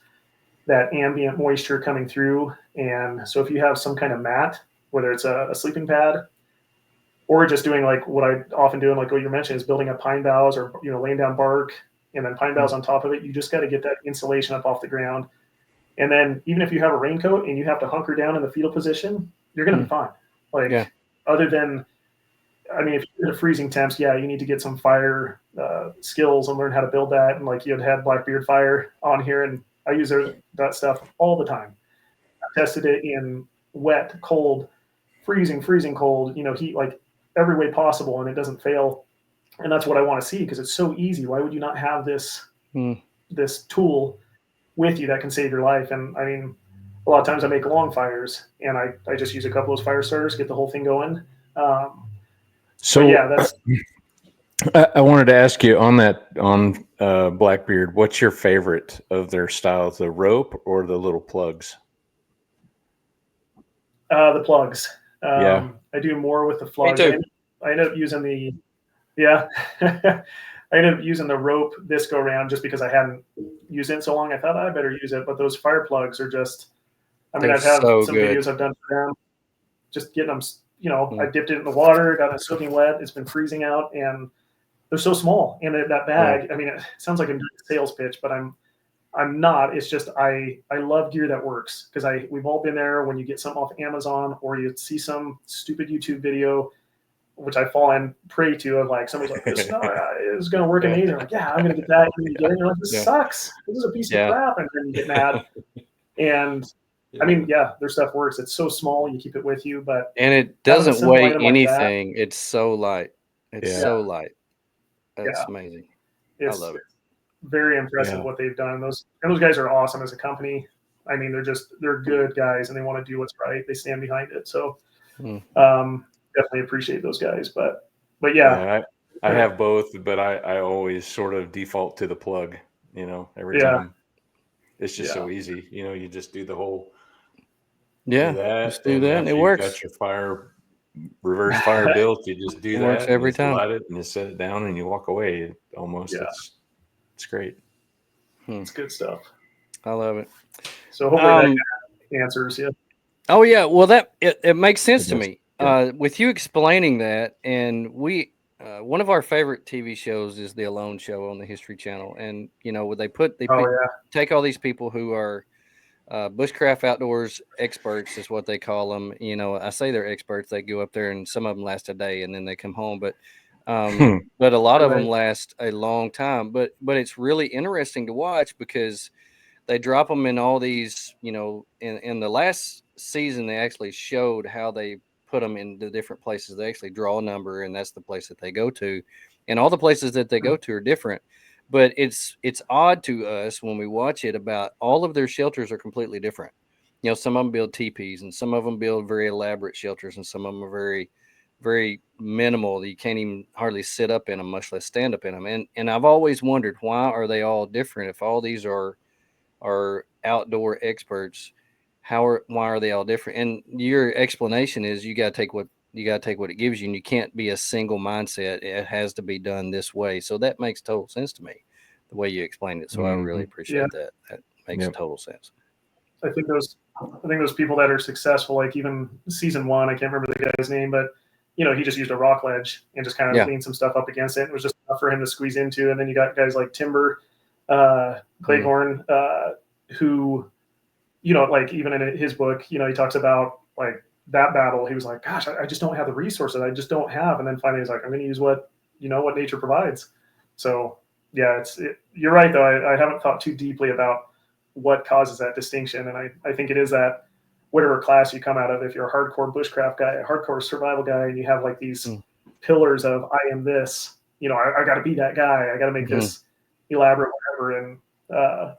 that ambient moisture coming through. And so if you have some kind of mat, whether it's a sleeping pad, or just doing like what I often do, and like what you mentioned, is building up pine boughs, or laying down bark and then pine boughs on top of it. You just got to get that insulation up off the ground. And then even if you have a raincoat and you have to hunker down in the fetal position, you're going to be fine. Like other than, I mean, if you're in the freezing temps, you need to get some fire skills and learn how to build that. And like you had Blackbeard fire on here, and I use that stuff all the time. I tested it in wet, cold, freezing cold, heat, like every way possible, and it doesn't fail. And that's what I want to see, because it's so easy. Why would you not have this tool with you that can save your life? And I mean, a lot of times I make long fires, and I just use a couple of those fire starters, get the whole thing going. That's. I wanted to ask you on Blackbeard, what's your favorite of their styles, the rope or the little plugs? The plugs. I do more with the plugs. I ended up using I ended up using the rope this go around just because I hadn't used it in so long. I thought I better use it, but those fire plugs are just, I mean, I've had some videos I've done for them, just getting them, I dipped it in the water, got it soaking wet. It's been freezing out, and they're so small. And that bag, I mean, it sounds like I'm doing a sales pitch, but I'm not. It's just I love gear that works, because we've all been there when you get something off Amazon, or you see some stupid YouTube video, which I fall and prey to, of like somebody's like, this is going to work amazing. I'm like, I'm going to get that. And you get it, and you're like, this sucks. This is a piece of crap. And then you get mad. And I mean, their stuff works. It's so small, you keep it with you, and it doesn't weigh anything. It's so light. It's so light. That's amazing. I love it. Very impressive what they've done. Those guys are awesome as a company. I mean, they're good guys, and they want to do what's right. They stand behind it. So definitely appreciate those guys. But I have both, but I always sort of default to the plug, every time. It's just so easy. You just do the whole just do that, and it works. Got your reverse fire built. You just do that. Works every time. Light it and you set it down and you walk away. It's great. It's good stuff. I love it. So hopefully that answers you. Oh yeah, well it makes sense to me. With you explaining that, and we one of our favorite TV shows is The Alone Show on the History Channel, and they take all these people who are Bushcraft outdoors experts is what they call them. You know, I say they're experts. They go up there and some of them last a day and then they come home. But a lot of them last a long time. But it's really interesting to watch because they drop them in all these, you know, in the last season, they actually showed how they put them in the different places. They actually draw a number and that's the place that they go to. And all the places that they go to are different. But it's odd to us when we watch it about all of their shelters are completely different. You know, some of them build teepees and some of them build very elaborate shelters and some of them are very, very minimal. You can't even hardly sit up in them, much less stand up in them. And I've always wondered, why are they all different if all these are outdoor experts? Why are they all different? And your explanation is you got to take what it gives you, and you can't be a single mindset. It has to be done this way. So that makes total sense to me, the way you explained it. So I really appreciate that. That makes total sense. I think those people that are successful, like even season 1, I can't remember the guy's name, but you know, he just used a rock ledge and just kind of leaned some stuff up against it. It was just enough for him to squeeze into. And then you got guys like Timber, Clayhorn, who, you know, like even in his book, you know, he talks about like that battle. He was like, gosh, I just don't have the resources. I just don't have. And then finally he's like, I'm going to use what nature provides. So yeah, you're right though. I haven't thought too deeply about what causes that distinction. And I think it is that whatever class you come out of, if you're a hardcore bushcraft guy, a hardcore survival guy, and you have like these pillars of, I am this, you know, I got to be that guy. I got to make this elaborate, whatever. And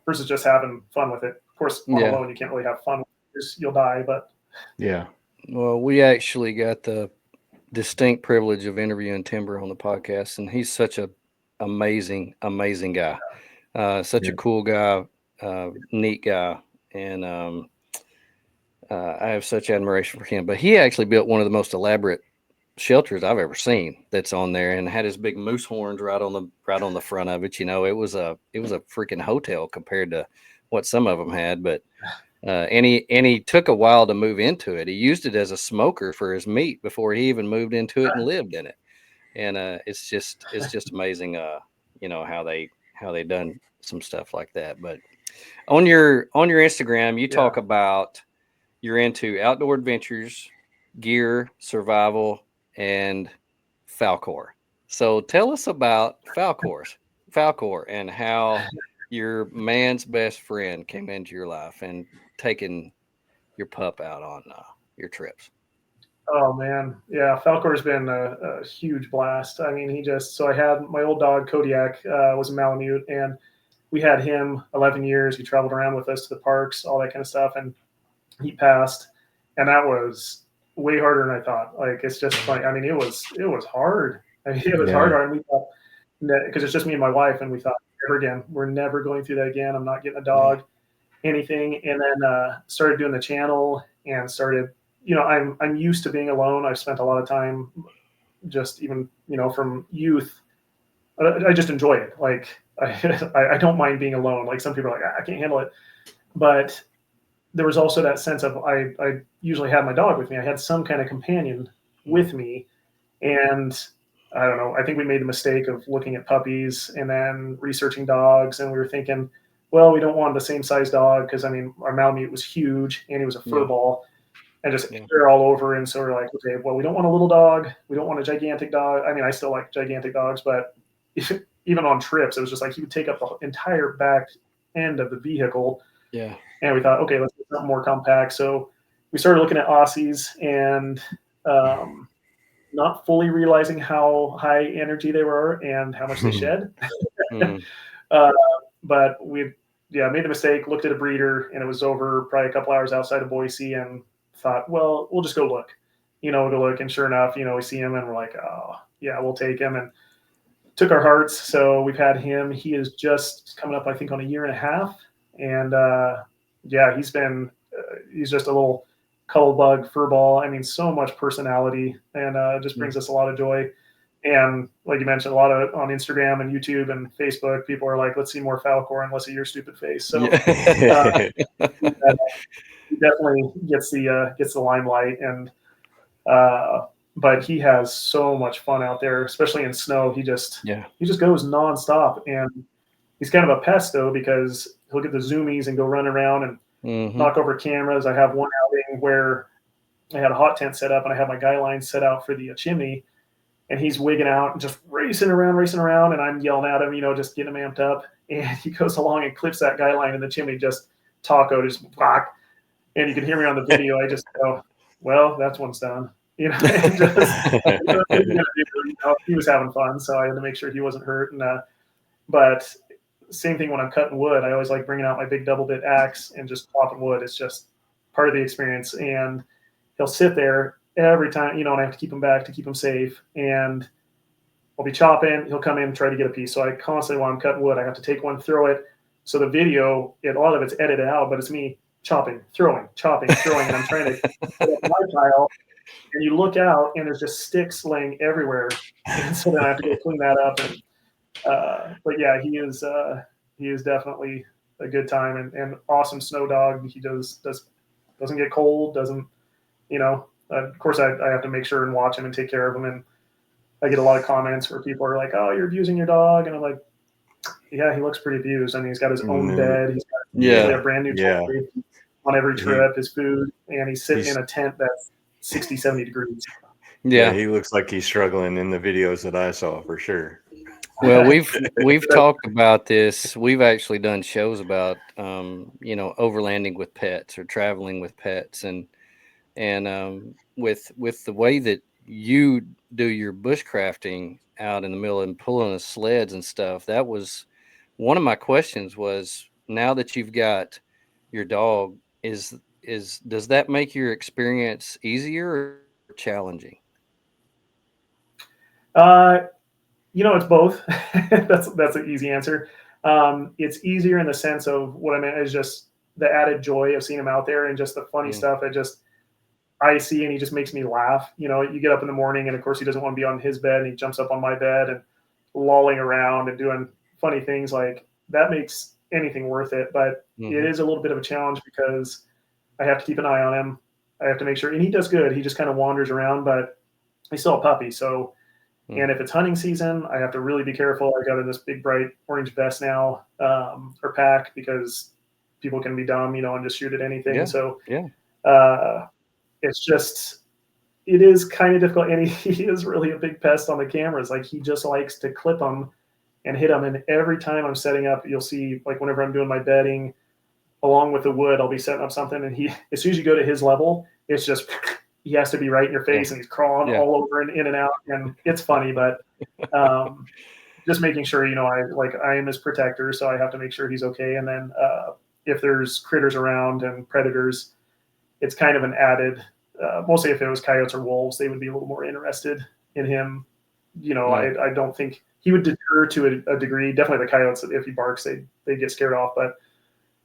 versus just having fun with it. Of course, on alone, you can't really have fun because you'll die, but yeah. Well, we actually got the distinct privilege of interviewing Timber on the podcast, and he's such a amazing guy. Such a cool guy, neat guy, and I have such admiration for him. But he actually built one of the most elaborate shelters I've ever seen that's on there, and had his big moose horns right on the front of it. You know, it was a freaking hotel compared to what some of them had. But and he took a while to move into it. He used it as a smoker for his meat before he even moved into it and lived in it. And it's just amazing, you know, how they done some stuff like that. But on your Instagram, you talk about you're into outdoor adventures, gear, survival, and Falcor. So tell us about Falcor, and how your man's best friend came into your life and taking your pup out on your trips. Oh man, yeah, Falcor's been a huge blast. I mean, I had my old dog Kodiak, was a Malamute, and we had him 11 years. He traveled around with us to the parks, all that kind of stuff, and he passed, and that was way harder than I thought. Like, it's just like, I mean, it was hard. I mean, it was hard, and we thought, because it's just me and my wife, and we thought, never again. We're never going through that again. I'm not getting a dog, anything. And then started doing the channel and started, you know, I'm used to being alone. I've spent a lot of time just even, you know, from youth. I just enjoy it. Like, I don't mind being alone. Like, some people are like, I can't handle it. But there was also that sense of, I usually had my dog with me. I had some kind of companion with me. And I don't know, I think we made the mistake of looking at puppies and then researching dogs. And we were thinking, well, we don't want the same size dog because, I mean, our Malamute was huge and he was a fur ball and just hair all over. And so we're like, okay, well, we don't want a little dog. We don't want a gigantic dog. I mean, I still like gigantic dogs, but even on trips, it was just like he would take up the entire back end of the vehicle. Yeah. And we thought, okay, let's get something more compact. So we started looking at Aussies and not fully realizing how high energy they were and how much they shed. But we made the mistake, looked at a breeder, and it was over probably a couple hours outside of Boise, and thought, well, we'll just go look. You know, go look. And sure enough, you know, we see him and we're like, oh, yeah, we'll take him. And took our hearts. So we've had him. He is just coming up, I think, on a year and a half. And he's just a little cuddle bug fur ball. I mean, so much personality, and just brings us a lot of joy. And like you mentioned, a lot of on Instagram and YouTube and Facebook, people are like, let's see more Falcor and let's see your stupid face. So he definitely gets the limelight. And but he has so much fun out there, especially in snow. He just goes nonstop. And he's kind of a pest though, because he'll get the zoomies and go run around, and Mm-hmm. knock over cameras. I have one outing where I had a hot tent set up and I had my guy line set out for the chimney, and he's wigging out and just racing around, and I'm yelling at him, just getting him amped up. And he goes along and clips that guy line in the chimney, just taco, just whack. And you can hear me on the video. I just go, well, that's one's done. And just he was having fun, so I had to make sure he wasn't hurt. And but same thing when I'm cutting wood. I always like bringing out my big double bit axe and just chopping wood. It's just part of the experience. And he'll sit there every time, and I have to keep him back to keep him safe. And I'll be chopping. He'll come in and try to get a piece. So I constantly, while I'm cutting wood, I have to take one, throw it. So the video, a lot of it's edited out, but it's me chopping, throwing, and I'm trying to put up my pile. And you look out, and there's just sticks laying everywhere. And so then I have to go clean that up. And but yeah, he is definitely a good time and awesome snow dog. He doesn't get cold, doesn't of course I have to make sure and watch him and take care of him. And I get a lot of comments where people are like, oh, you're abusing your dog, and I'm like, yeah, he looks pretty abused. I mean, he's got his own bed, he's got a brand new toy on every trip, his food, and he's sitting in a tent that's 60-70 degrees. Yeah, he looks like he's struggling in the videos that I saw for sure. Well, we've talked about this. We've actually done shows about overlanding with pets or traveling with pets, and with the way that you do your bushcrafting out in the middle and pulling the sleds and stuff. That was one of my questions. Was now that you've got your dog, does that make your experience easier or challenging? It's both. that's an easy answer. It's easier in the sense of what I meant is just the added joy of seeing him out there and just the funny stuff that I see, and he just makes me laugh. You get up in the morning, and of course he doesn't want to be on his bed, and he jumps up on my bed and lolling around and doing funny things. Like that makes anything worth it. But it is a little bit of a challenge because I have to keep an eye on him. I have to make sure, and he does good. He just kind of wanders around, but he's still a puppy, so. And if it's hunting season, I have to really be careful. I got in this big bright orange vest now, or pack, because people can be dumb, and just shoot at anything. Yeah. So yeah, it is kind of difficult. And he is really a big pest on the cameras. Like he just likes to clip them and hit them. And every time I'm setting up, you'll see, like whenever I'm doing my bedding, along with the wood, I'll be setting up something. And as soon as you go to his level, it's just, he has to be right in your face, and he's crawling all over and in and out, and it's funny. But just making sure, I am his protector, so I have to make sure he's okay. And then if there's critters around and predators, it's kind of an added. Mostly if it was coyotes or wolves, they would be a little more interested in him. I don't think he would deter to a degree. Definitely the coyotes, if he barks, they get scared off. But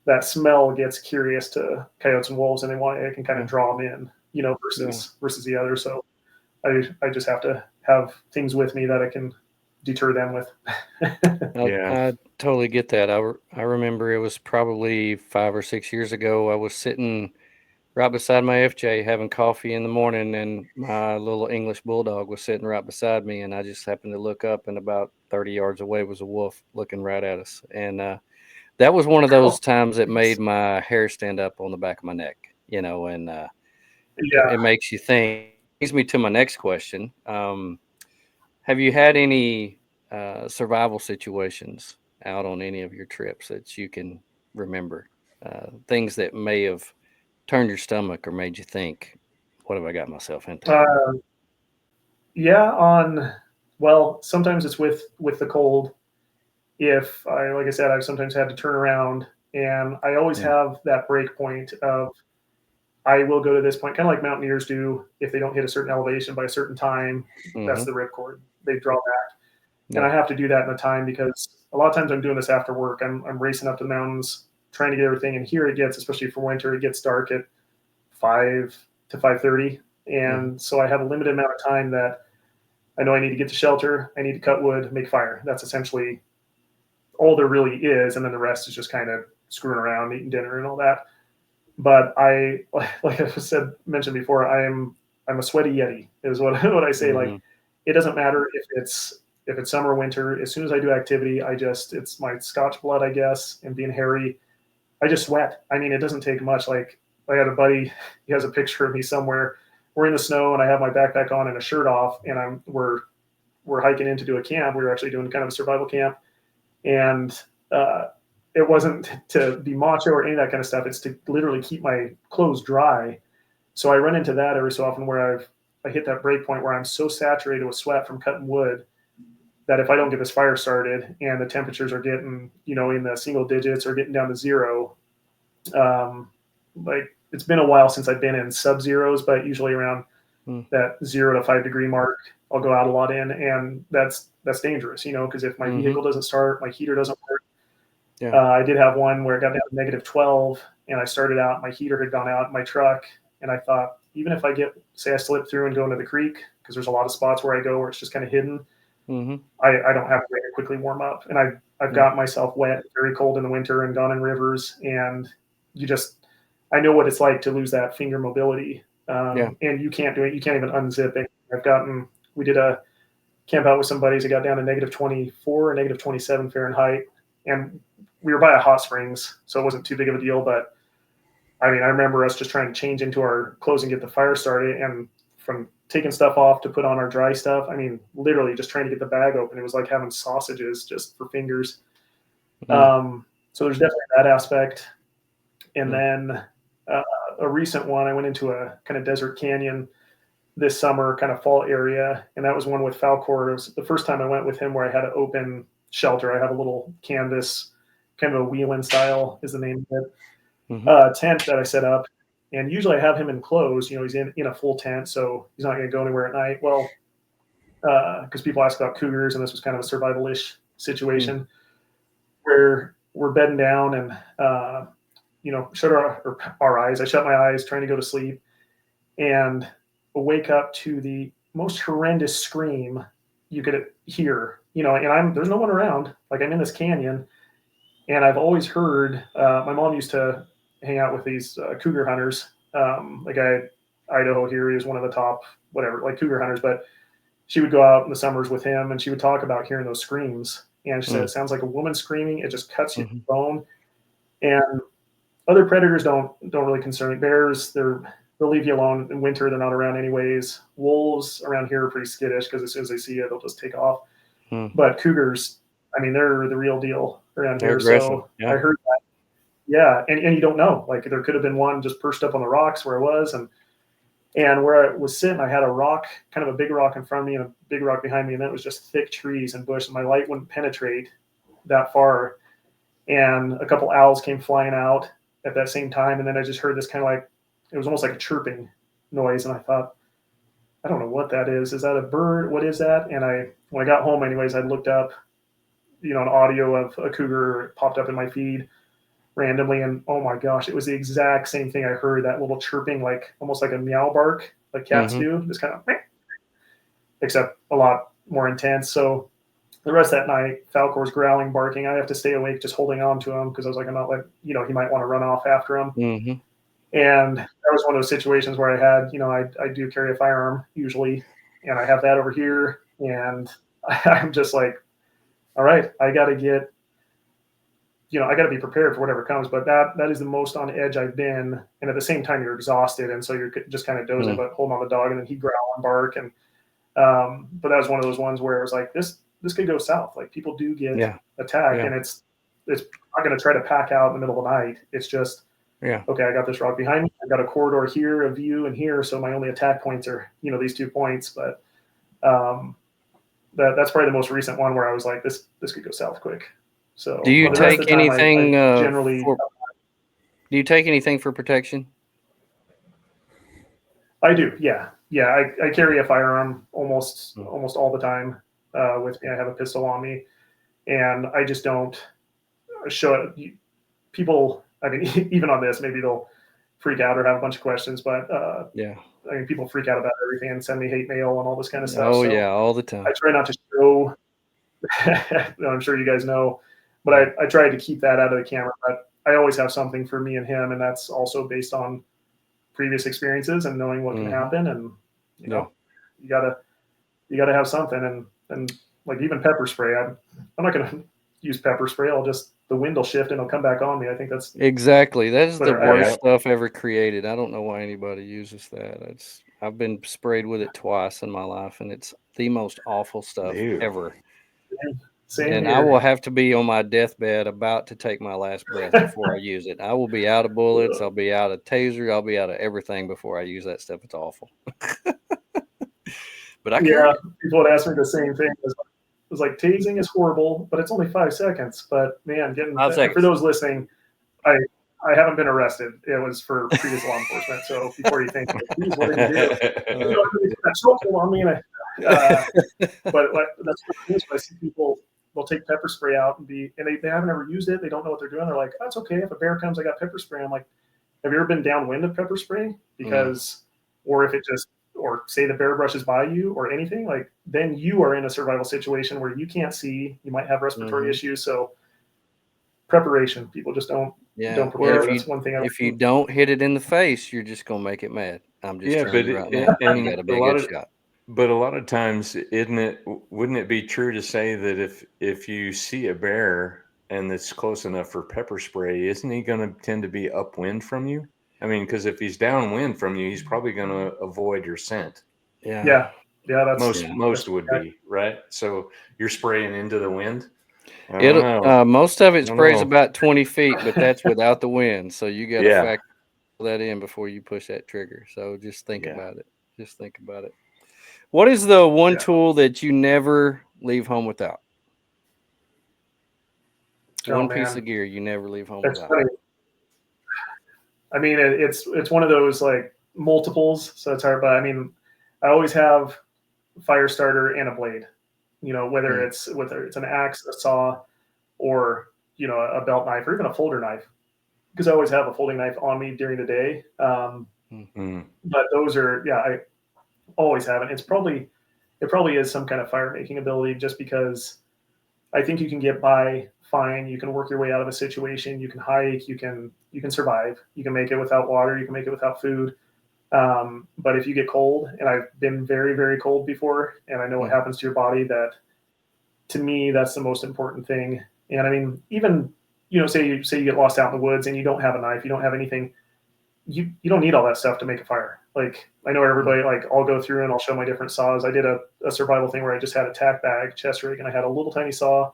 that smell gets curious to coyotes and wolves, and it can kind of draw them in. Versus the other. So I just have to have things with me that I can deter them with. I totally get that. I remember it was probably 5 or 6 years ago. I was sitting right beside my FJ having coffee in the morning, and my little English bulldog was sitting right beside me, and I just happened to look up, and about 30 yards away was a wolf looking right at us. And that was one of those times that made my hair stand up on the back of my neck, and it makes you think. Brings me to my next question. Have you had any survival situations out on any of your trips that you can remember? Things that may have turned your stomach or made you think, what have I got myself into? Sometimes it's with the cold. Like I said, I've sometimes had to turn around, and I always have that break point of, I will go to this point, kind of like mountaineers do. If they don't hit a certain elevation by a certain time, that's the ripcord. They draw back. Yeah. And I have to do that in the time, because a lot of times I'm doing this after work. I'm racing up the mountains, trying to get everything. And here it gets, especially for winter, it gets dark at 5 to 5:30. And so I have a limited amount of time that I know I need to get to shelter. I need to cut wood, make fire. That's essentially all there really is. And then the rest is just kind of screwing around, eating dinner and all that. But like I mentioned before, I'm a sweaty Yeti is what I say. Like, it doesn't matter if it's summer or winter. As soon as I do activity, it's my Scotch blood, I guess, and being hairy. I just sweat. I mean, it doesn't take much. Like I had a buddy, he has a picture of me somewhere. We're in the snow and I have my backpack on and a shirt off, and we're hiking in to do a camp. We were actually doing kind of a survival camp, and it wasn't to be macho or any of that kind of stuff. It's to literally keep my clothes dry. So I run into that every so often where I hit that break point where I'm so saturated with sweat from cutting wood that if I don't get this fire started and the temperatures are getting, in the single digits or getting down to zero, like it's been a while since I've been in sub-zeros, but usually around that 0 to 5 degree mark, I'll go out a lot in, and that's dangerous, because if my vehicle doesn't start, my heater doesn't work. Yeah. I did have one where it got down to negative 12, and I started out, my heater had gone out in my truck, and I thought, even if I slip through and go into the creek, because there's a lot of spots where I go where it's just kind of hidden, I don't have a way to quickly warm up. And I've gotten myself wet, very cold in the winter, and gone in rivers, and I know what it's like to lose that finger mobility. And you can't do it. You can't even unzip it. We did a camp out with some buddies. It got down to negative 24 or negative 27 Fahrenheit. And we were by a hot springs, so it wasn't too big of a deal. But I mean, I remember us just trying to change into our clothes and get the fire started. And from taking stuff off to put on our dry stuff, I mean, literally just trying to get the bag open. It was like having sausages just for fingers. So there's definitely that aspect. And then a recent one, I went into a kind of desert canyon this summer, kind of fall area. And that was one with Falcor. It was the first time I went with him where I had an open shelter. I have a little canvas, kind of a wheeling style is the name of it, tent that I set up. And usually I have him in clothes, he's in a full tent, so he's not going to go anywhere at night. Well, because people ask about cougars, and this was kind of a survival-ish situation where we're bedding down and, shut our eyes. I shut my eyes trying to go to sleep and wake up to the most horrendous scream you could hear, and there's no one around. Like I'm in this canyon, and I've always heard, my mom used to hang out with these cougar hunters. The guy Idaho here, he was one of the top, cougar hunters, but she would go out in the summers with him, and she would talk about hearing those screams. And she said, it sounds like a woman screaming. It just cuts you to the bone. And other predators don't really concern me. Bears, they'll leave you alone in winter. They're not around anyways. Wolves around here are pretty skittish because as soon as they see you, they'll just take off. But cougars, I mean, they're the real deal around here. So I heard that. Yeah, and you don't know. Like there could have been one just perched up on the rocks where I was, and where I was sitting, I had a rock, kind of a big rock in front of me and a big rock behind me, and then it was just thick trees and bush, and my light wouldn't penetrate that far. And a couple owls came flying out at that same time, and then I just heard this kind of like, it was almost like a chirping noise, and I thought, I don't know what that is. Is that a bird? What is that? And when I got home anyways, I looked up, an audio of a cougar popped up in my feed randomly, and oh my gosh, it was the exact same thing I heard, that little chirping, like almost like a meow bark, like cats do, just kind of, except a lot more intense. So the rest of that night, Falcor's growling, barking. I have to stay awake, just holding on to him because I was like, I'm not like, he might want to run off after him. And that was one of those situations where I had, I do carry a firearm usually, and I have that over here, and I'm just like, all right, I got to get, I got to be prepared for whatever comes. But that is the most on edge I've been. And at the same time, you're exhausted. And so you're just kind of dozing, but holding on the dog, and then he'd growl and bark. And, but that was one of those ones where it was like, this could go south. Like people do get attacked, and it's not going to try to pack out in the middle of the night. It's just, okay, I got this rock behind me. I got a corridor here, a view in here. So my only attack points are, these 2 points. But that's probably the most recent one where I was like, this could go south quick. So do you take anything generally? Do you take anything for protection? I do. Yeah. I carry a firearm almost all the time with me. I have a pistol on me, and I just don't show it. People, I mean, even on this, maybe they'll freak out or have a bunch of questions, but I mean, people freak out about everything and send me hate mail and all this kind of stuff. Oh, so yeah, all the time. I try not to show. I'm sure you guys know, but I tried to keep that out of the camera. But I always have something for me and him, and that's also based on previous experiences and knowing what can happen. And you know, you gotta have something. And like even pepper spray, I'm not gonna use pepper spray. I'll just the wind will shift and it'll come back on me. I think that's Exactly. That is the But I- worst Yeah. stuff ever created. I don't know why anybody uses that. I've been sprayed with it twice in my life, and it's the most awful stuff Ew. ever. same And here. I will have to be on my deathbed about to take my last breath before I use it. I will be out of bullets. I'll be out of taser. I'll be out of everything before I use that stuff. It's awful. But I Yeah, can't. people would ask me the same thing. It was like tasing is horrible, but it's only 5 seconds. But man, 5 seconds. for those listening, I haven't been arrested. It was for previous law enforcement. So before you think, geez, what did you do? A chokehold on me, and but that's what it is. When I see people, they'll take pepper spray out and they haven't ever used it. They don't know what they're doing. They're like, that's okay. If a bear comes, I got pepper spray. I'm like, have you ever been downwind of pepper spray? Because, or if it just, or say the bear brushes by you or anything, like then you are in a survival situation where you can't see. You might have respiratory issues. So preparation, people just don't prepare. Well, That's one thing. if you don't hit it in the face, you're just gonna make it mad. I'm just Yeah, telling but you right now. and You got to a be a lot good of shot. but a lot of times, wouldn't it be true to say that if you see a bear and it's close enough for pepper spray, isn't he going to tend to be upwind from you? I mean, because if he's downwind from you, he's probably going to avoid your scent. Yeah. That's Most would be, right? So you're spraying into the wind. I It don't know. most of it I don't sprays know. about 20 feet, but that's without the wind. So you got to Yeah. factor that in before you push that trigger. So just think Yeah. about it. Just think about it. What is the one Yeah. tool that you never leave home without? Oh, One piece man. of gear you never leave home That's without. funny. I mean, it's one of those like multiples, so it's hard. But I mean, I always have fire starter and a blade. You know, whether it's an axe, a saw, or a belt knife, or even a folder knife, because I always have a folding knife on me during the day. But those are I always have it. It probably is some kind of fire making ability, just because I think you can get by fine. You can work your way out of a situation. You can hike. You can survive. You can make it without water. You can make it without food. But if you get cold, and I've been very, very cold before, and I know what happens to your body, that to me, that's the most important thing. And I mean, even, say you get lost out in the woods and you don't have a knife, you don't have anything, you don't need all that stuff to make a fire. Like, I know everybody, like, I'll go through and I'll show my different saws. I did a survival thing where I just had a tack bag, chest rig, and I had a little tiny saw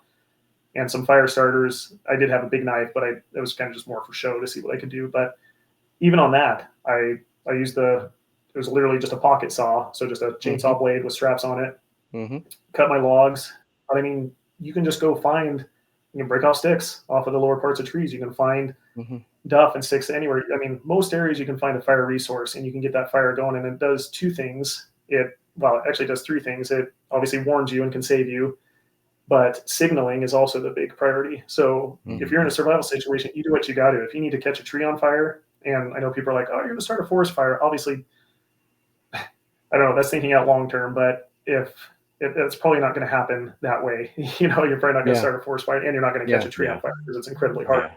and some fire starters. I did have a big knife, but it was kind of just more for show to see what I could do. But even on that, I used it was literally just a pocket saw. So just a chainsaw blade with straps on it, cut my logs. But I mean, you can just go you can break off sticks off of the lower parts of trees. You can find duff and sticks anywhere. I mean, most areas you can find a fire resource and you can get that fire going. And it does two things. It actually does three things. It obviously warns you and can save you, but signaling is also the big priority. So if you're in a survival situation, you do what you got to. If you need to catch a tree on fire, and I know people are like, oh, you're going to start a forest fire. Obviously, I don't know. That's thinking out long term, but it's probably not going to happen that way. You're probably not going to start a forest fire, and you're not going to catch a tree on fire because it's incredibly hard.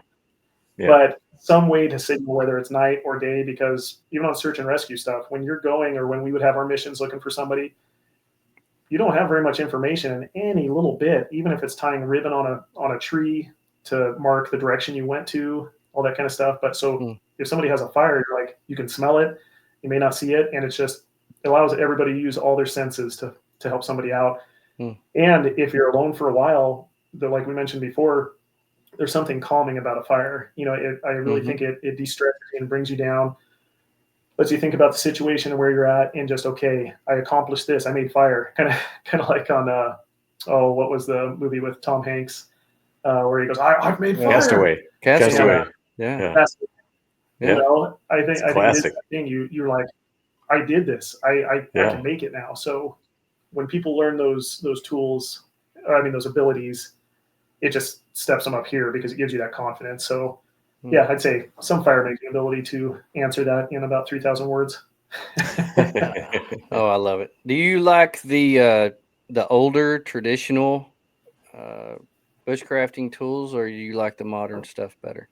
Yeah. But some way to signal whether it's night or day, because even on search and rescue stuff, when you're going, or when we would have our missions looking for somebody, you don't have very much information in any little bit, even if it's tying ribbon on a tree to mark the direction you went to, all that kind of stuff. But so if somebody has a fire, you're like, you can smell it, you may not see it, and it allows everybody to use all their senses to help somebody out. And if you're alone for a while, like we mentioned before, there's something calming about a fire. I really think it de-stresses you and brings you down. Lets you think about the situation and where you're at, and just, okay, I accomplished this. I made fire. Kind of like on what was the movie with Tom Hanks where he goes, I've made fire. Castaway. Yeah. I think classic. It's that thing. You're like, I did this. I can make it now. So when people learn those tools, those abilities, it just steps them up here because it gives you that confidence. So yeah, I'd say some fire making ability to answer that in about 3,000 words. Oh, I love it. Do you like the older traditional bushcrafting tools, or do you like the modern stuff better?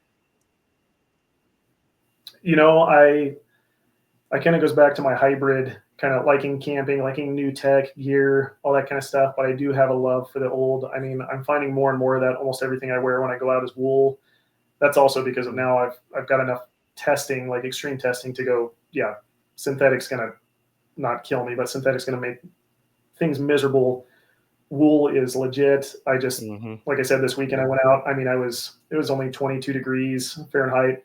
I kind of goes back to my hybrid kind of liking camping, liking new tech, gear, all that kind of stuff. But I do have a love for the old. I mean, I'm finding more and more that almost everything I wear when I go out is wool. That's also because of now I've got enough testing, like extreme testing, to go, yeah, synthetic's going to not kill me, but synthetic's going to make things miserable. Wool is legit. I just, like I said, this weekend I went out. I mean, it was only 22 degrees Fahrenheit,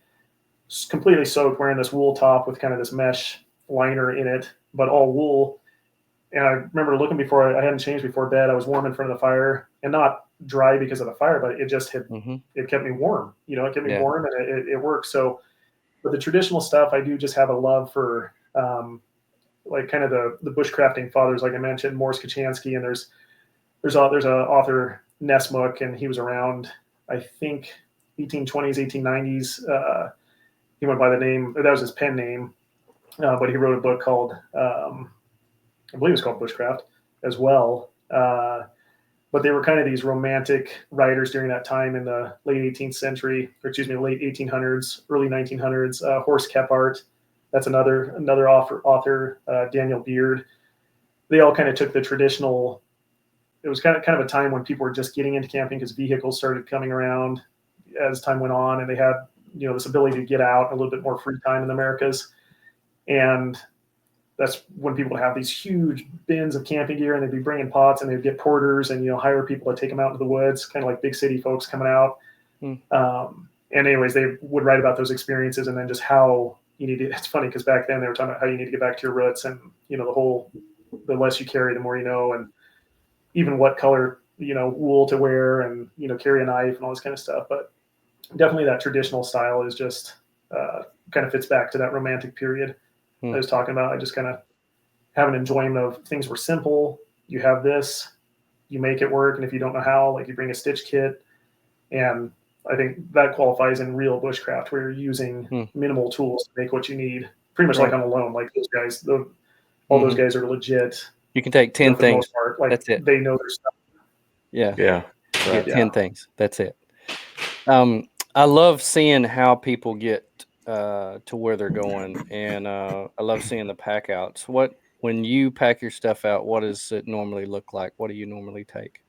completely soaked, wearing this wool top with kind of this mesh liner in it, but all wool. And I remember looking before, I hadn't changed before bed. I was warm in front of the fire, and not dry because of the fire, but it just had, it kept me warm. You know, it kept me warm, and it worked. So, but the traditional stuff, I do just have a love for, like kind of the bushcrafting fathers, like I mentioned, Morris Kachansky, and there's a author, Nesmuk, and he was around, I think, 1820s, 1890s. He went by the name, that was his pen name, but he wrote a book called, I believe it was called Bushcraft as well. But they were kind of these romantic writers during that time in the late 18th century, or excuse me, late 1800s, early 1900s. Horst Kephart, that's another author, Daniel Beard. They all kind of took the traditional. It was kind of a time when people were just getting into camping because vehicles started coming around as time went on, and they had, you know, this ability to get out, a little bit more free time in the Americas. And that's when people would have these huge bins of camping gear, and they'd be bringing pots, and they'd get porters and, you know, hire people to take them out into the woods, kind of like big city folks coming out. And anyways, they would write about those experiences, and then just how you need to, it's funny because back then they were talking about how you need to get back to your roots, and, you know, the less you carry, the more you know, and even what color, you know, wool to wear, and, you know, carry a knife and all this kind of stuff. But definitely that traditional style is just kind of fits back to that romantic period I was talking about. I just kind of have an enjoyment of things were simple. You have this, you make it work. And if you don't know how, like, you bring a stitch kit. And I think that qualifies in real bushcraft, where you're using minimal tools to make what you need, pretty much like on a loan. Like those guys, all those guys are legit. You can take 10 things. Part, like, that's it. They know their stuff. Yeah. Right. Get 10 things. That's it. I love seeing how people get to where they're going, and I love seeing the pack outs. When you pack your stuff out, what does it normally look like? What do you normally take?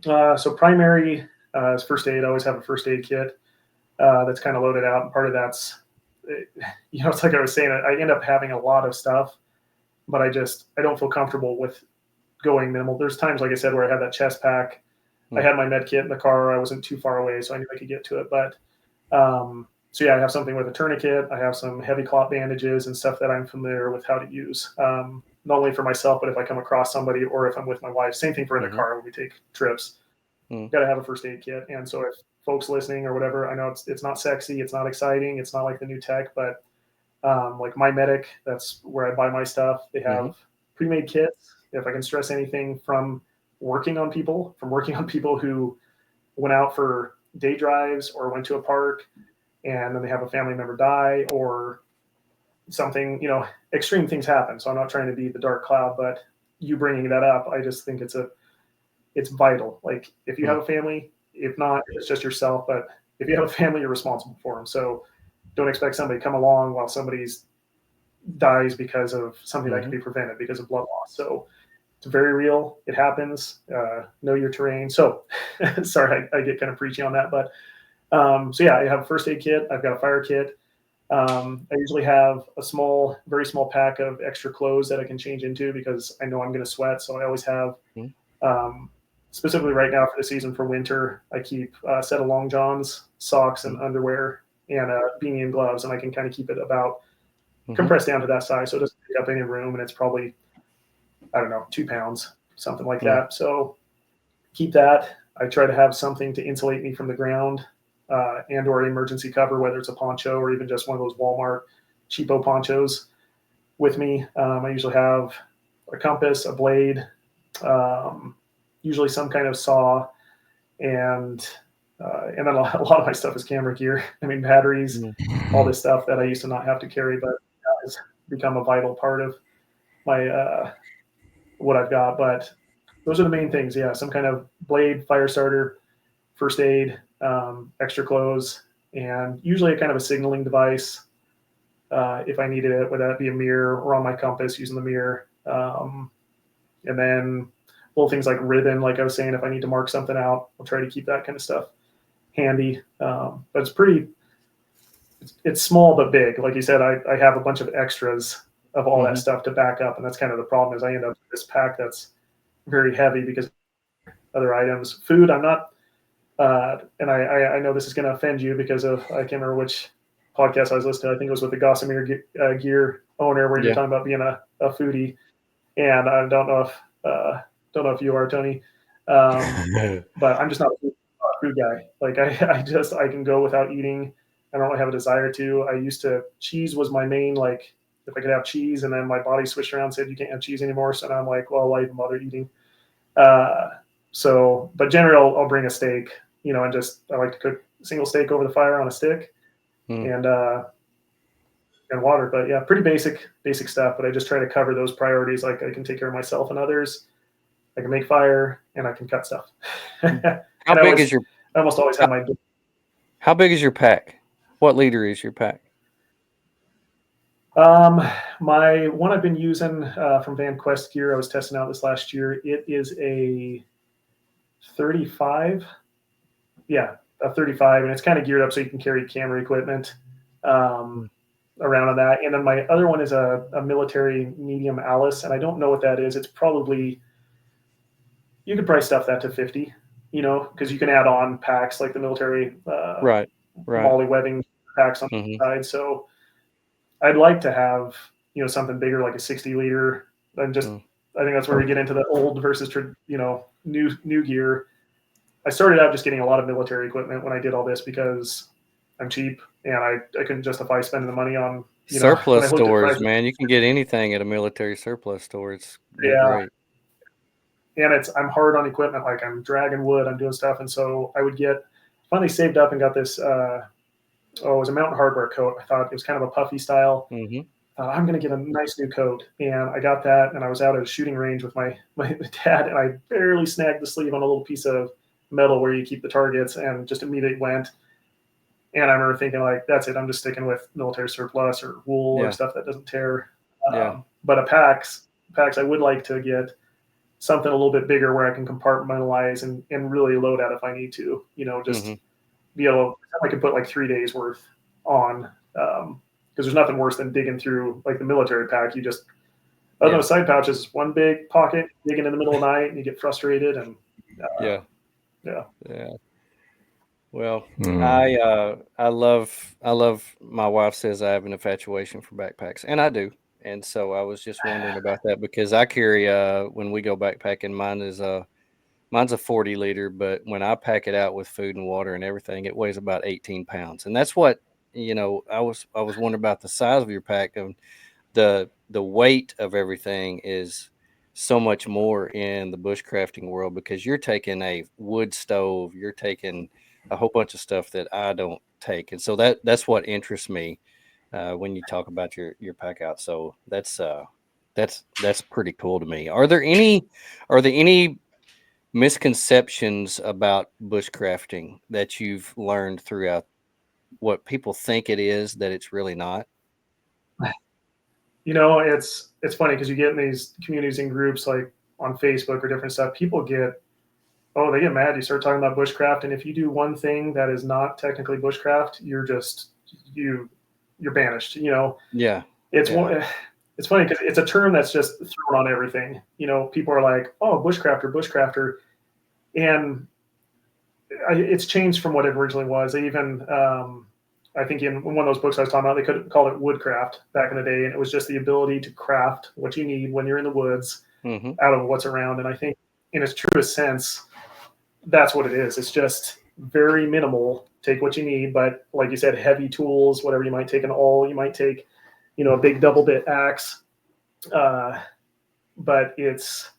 So primary is first aid. I always have a first aid kit that's kind of loaded out, and part of that's, you know, it's like I was saying, I end up having a lot of stuff, but I don't feel comfortable with going minimal. There's times, like I said, where I had that chest pack. I had my med kit in the car. I wasn't too far away, so I knew I could get to it. But so yeah, I have something with a tourniquet. I have some heavy cloth bandages and stuff that I'm familiar with how to use. Not only for myself, but if I come across somebody, or if I'm with my wife. Same thing for in the car when we take trips. Got to have a first aid kit. And so if folks listening or whatever, I know it's not sexy, it's not exciting, it's not like the new tech, but like My Medic, that's where I buy my stuff. They have pre-made kits. If I can stress anything, from working on people who went out for day drives or went to a park, and then they have a family member die or something, you know, extreme things happen. So I'm not trying to be the dark cloud, but you bringing that up, I just think it's vital. Like, if you have a family, if not, it's just yourself, but if you have a family, you're responsible for them. So don't expect somebody to come along while somebody's dies because of something that can be prevented because of blood loss. So it's very real. It happens. Know your terrain. So sorry, I get kind of preachy on that, but so yeah, I have a first aid kit. I've got a fire kit. I usually have a very small pack of extra clothes that I can change into because I know I'm going to sweat. So I always have, specifically right now for the season for winter, I keep a set of long johns, socks, and underwear, and a beanie and gloves, and I can kind of keep it about compressed down to that size, so it doesn't take up any room, and it's probably, I don't know, 2 pounds, something like that. So keep that. I try to have something to insulate me from the ground, and or an emergency cover, whether it's a poncho or even just one of those Walmart cheapo ponchos with me. I usually have a compass, a blade, usually some kind of saw, and then a lot of my stuff is camera gear. I mean, batteries, all this stuff that I used to not have to carry, but has become a vital part of my what I've got. But those are the main things. Yeah, some kind of blade, fire starter, first aid, extra clothes, and usually a kind of a signaling device. if I needed it, whether that be a mirror or on my compass using the mirror. And then little things like ribbon, like I was saying, if I need to mark something out, I'll try to keep that kind of stuff handy. But it's small but big. Like you said, I have a bunch of extras of all that stuff to back up, and that's kind of the problem. Is I end up with this pack that's very heavy because of other items. Food, I'm not, and I know this is going to offend you because of I can't remember which podcast I was listening to. I think it was with the Gossamer Gear owner where you're talking about being a foodie, and I don't know if you are, Tony, but I'm just not a food guy. Like I can go without eating. I don't really have a desire to. I used to, cheese was my main, like, if I could have cheese, and then my body switched around and said, you can't have cheese anymore. So now I'm like, well, why even bother eating? But generally I'll bring a steak, and I like to cook a single steak over the fire on a stick and water. But yeah, pretty basic stuff. But I just try to cover those priorities. Like I can take care of myself and others. I can make fire and I can cut stuff. How big is your? I almost always have my. How big is your pack? What liter is your pack? My one I've been using from Van Quest Gear, I was testing out this last year. It is a 35. Yeah, a 35, and it's kind of geared up so you can carry camera equipment around on that. And then my other one is a military medium Alice, and I don't know what that is. It's probably, you could probably stuff that to 50, because you can add on packs like the military right. MOLLE webbing packs on the side. So I'd like to have, something bigger like a 60 liter. I think that's where we get into the old versus, new gear. I started out just getting a lot of military equipment when I did all this because I'm cheap and I couldn't justify spending the money on surplus stores, man. You can get anything at a military surplus store. It's great. And I'm hard on equipment. Like I'm dragging wood, I'm doing stuff. And so I would finally saved up and got this, it was a Mountain Hardwear coat. I thought it was kind of a puffy style. I'm going to get a nice new coat. And I got that. And I was out at a shooting range with my dad, and I barely snagged the sleeve on a little piece of metal where you keep the targets, and just immediately went. And I remember thinking, like, that's it. I'm just sticking with military surplus or wool or stuff that doesn't tear. But packs, I would like to get something a little bit bigger where I can compartmentalize and really load out if I need to, just be able, I could put like 3 days worth on, because there's nothing worse than digging through like the military pack. You just, those side pouches, one big pocket, digging in the middle of the night, and you get frustrated. And yeah. Well, I love, my wife says I have an infatuation for backpacks, and I do. And so I was just wondering about that because I carry, when we go backpacking, mine's a 40 liter, but when I pack it out with food and water and everything, it weighs about 18 pounds. And that's what, I was wondering about the size of your pack. And the weight of everything is so much more in the bushcrafting world because you're taking a wood stove, you're taking a whole bunch of stuff that I don't take. And so that's what interests me when you talk about your pack out. So that's pretty cool to me. Are there any misconceptions about bushcrafting that you've learned throughout what people think it is that it's really not? It's funny because you get in these communities and groups like on Facebook or different stuff. People they get mad. You start talking about bushcraft, and if you do one thing that is not technically bushcraft, you're banished. It's funny because it's a term that's just thrown on everything. People are like, "Oh, bushcrafter," and it's changed from what it originally was. They even, I think in one of those books I was talking about, they could have called it woodcraft back in the day, and it was just the ability to craft what you need when you're in the woods out of what's around. And I think, in its truest sense, that's what it is. It's just very minimal. Take what you need, but like you said, heavy tools, whatever you might take, an awl, you might take, a big double bit axe. But it's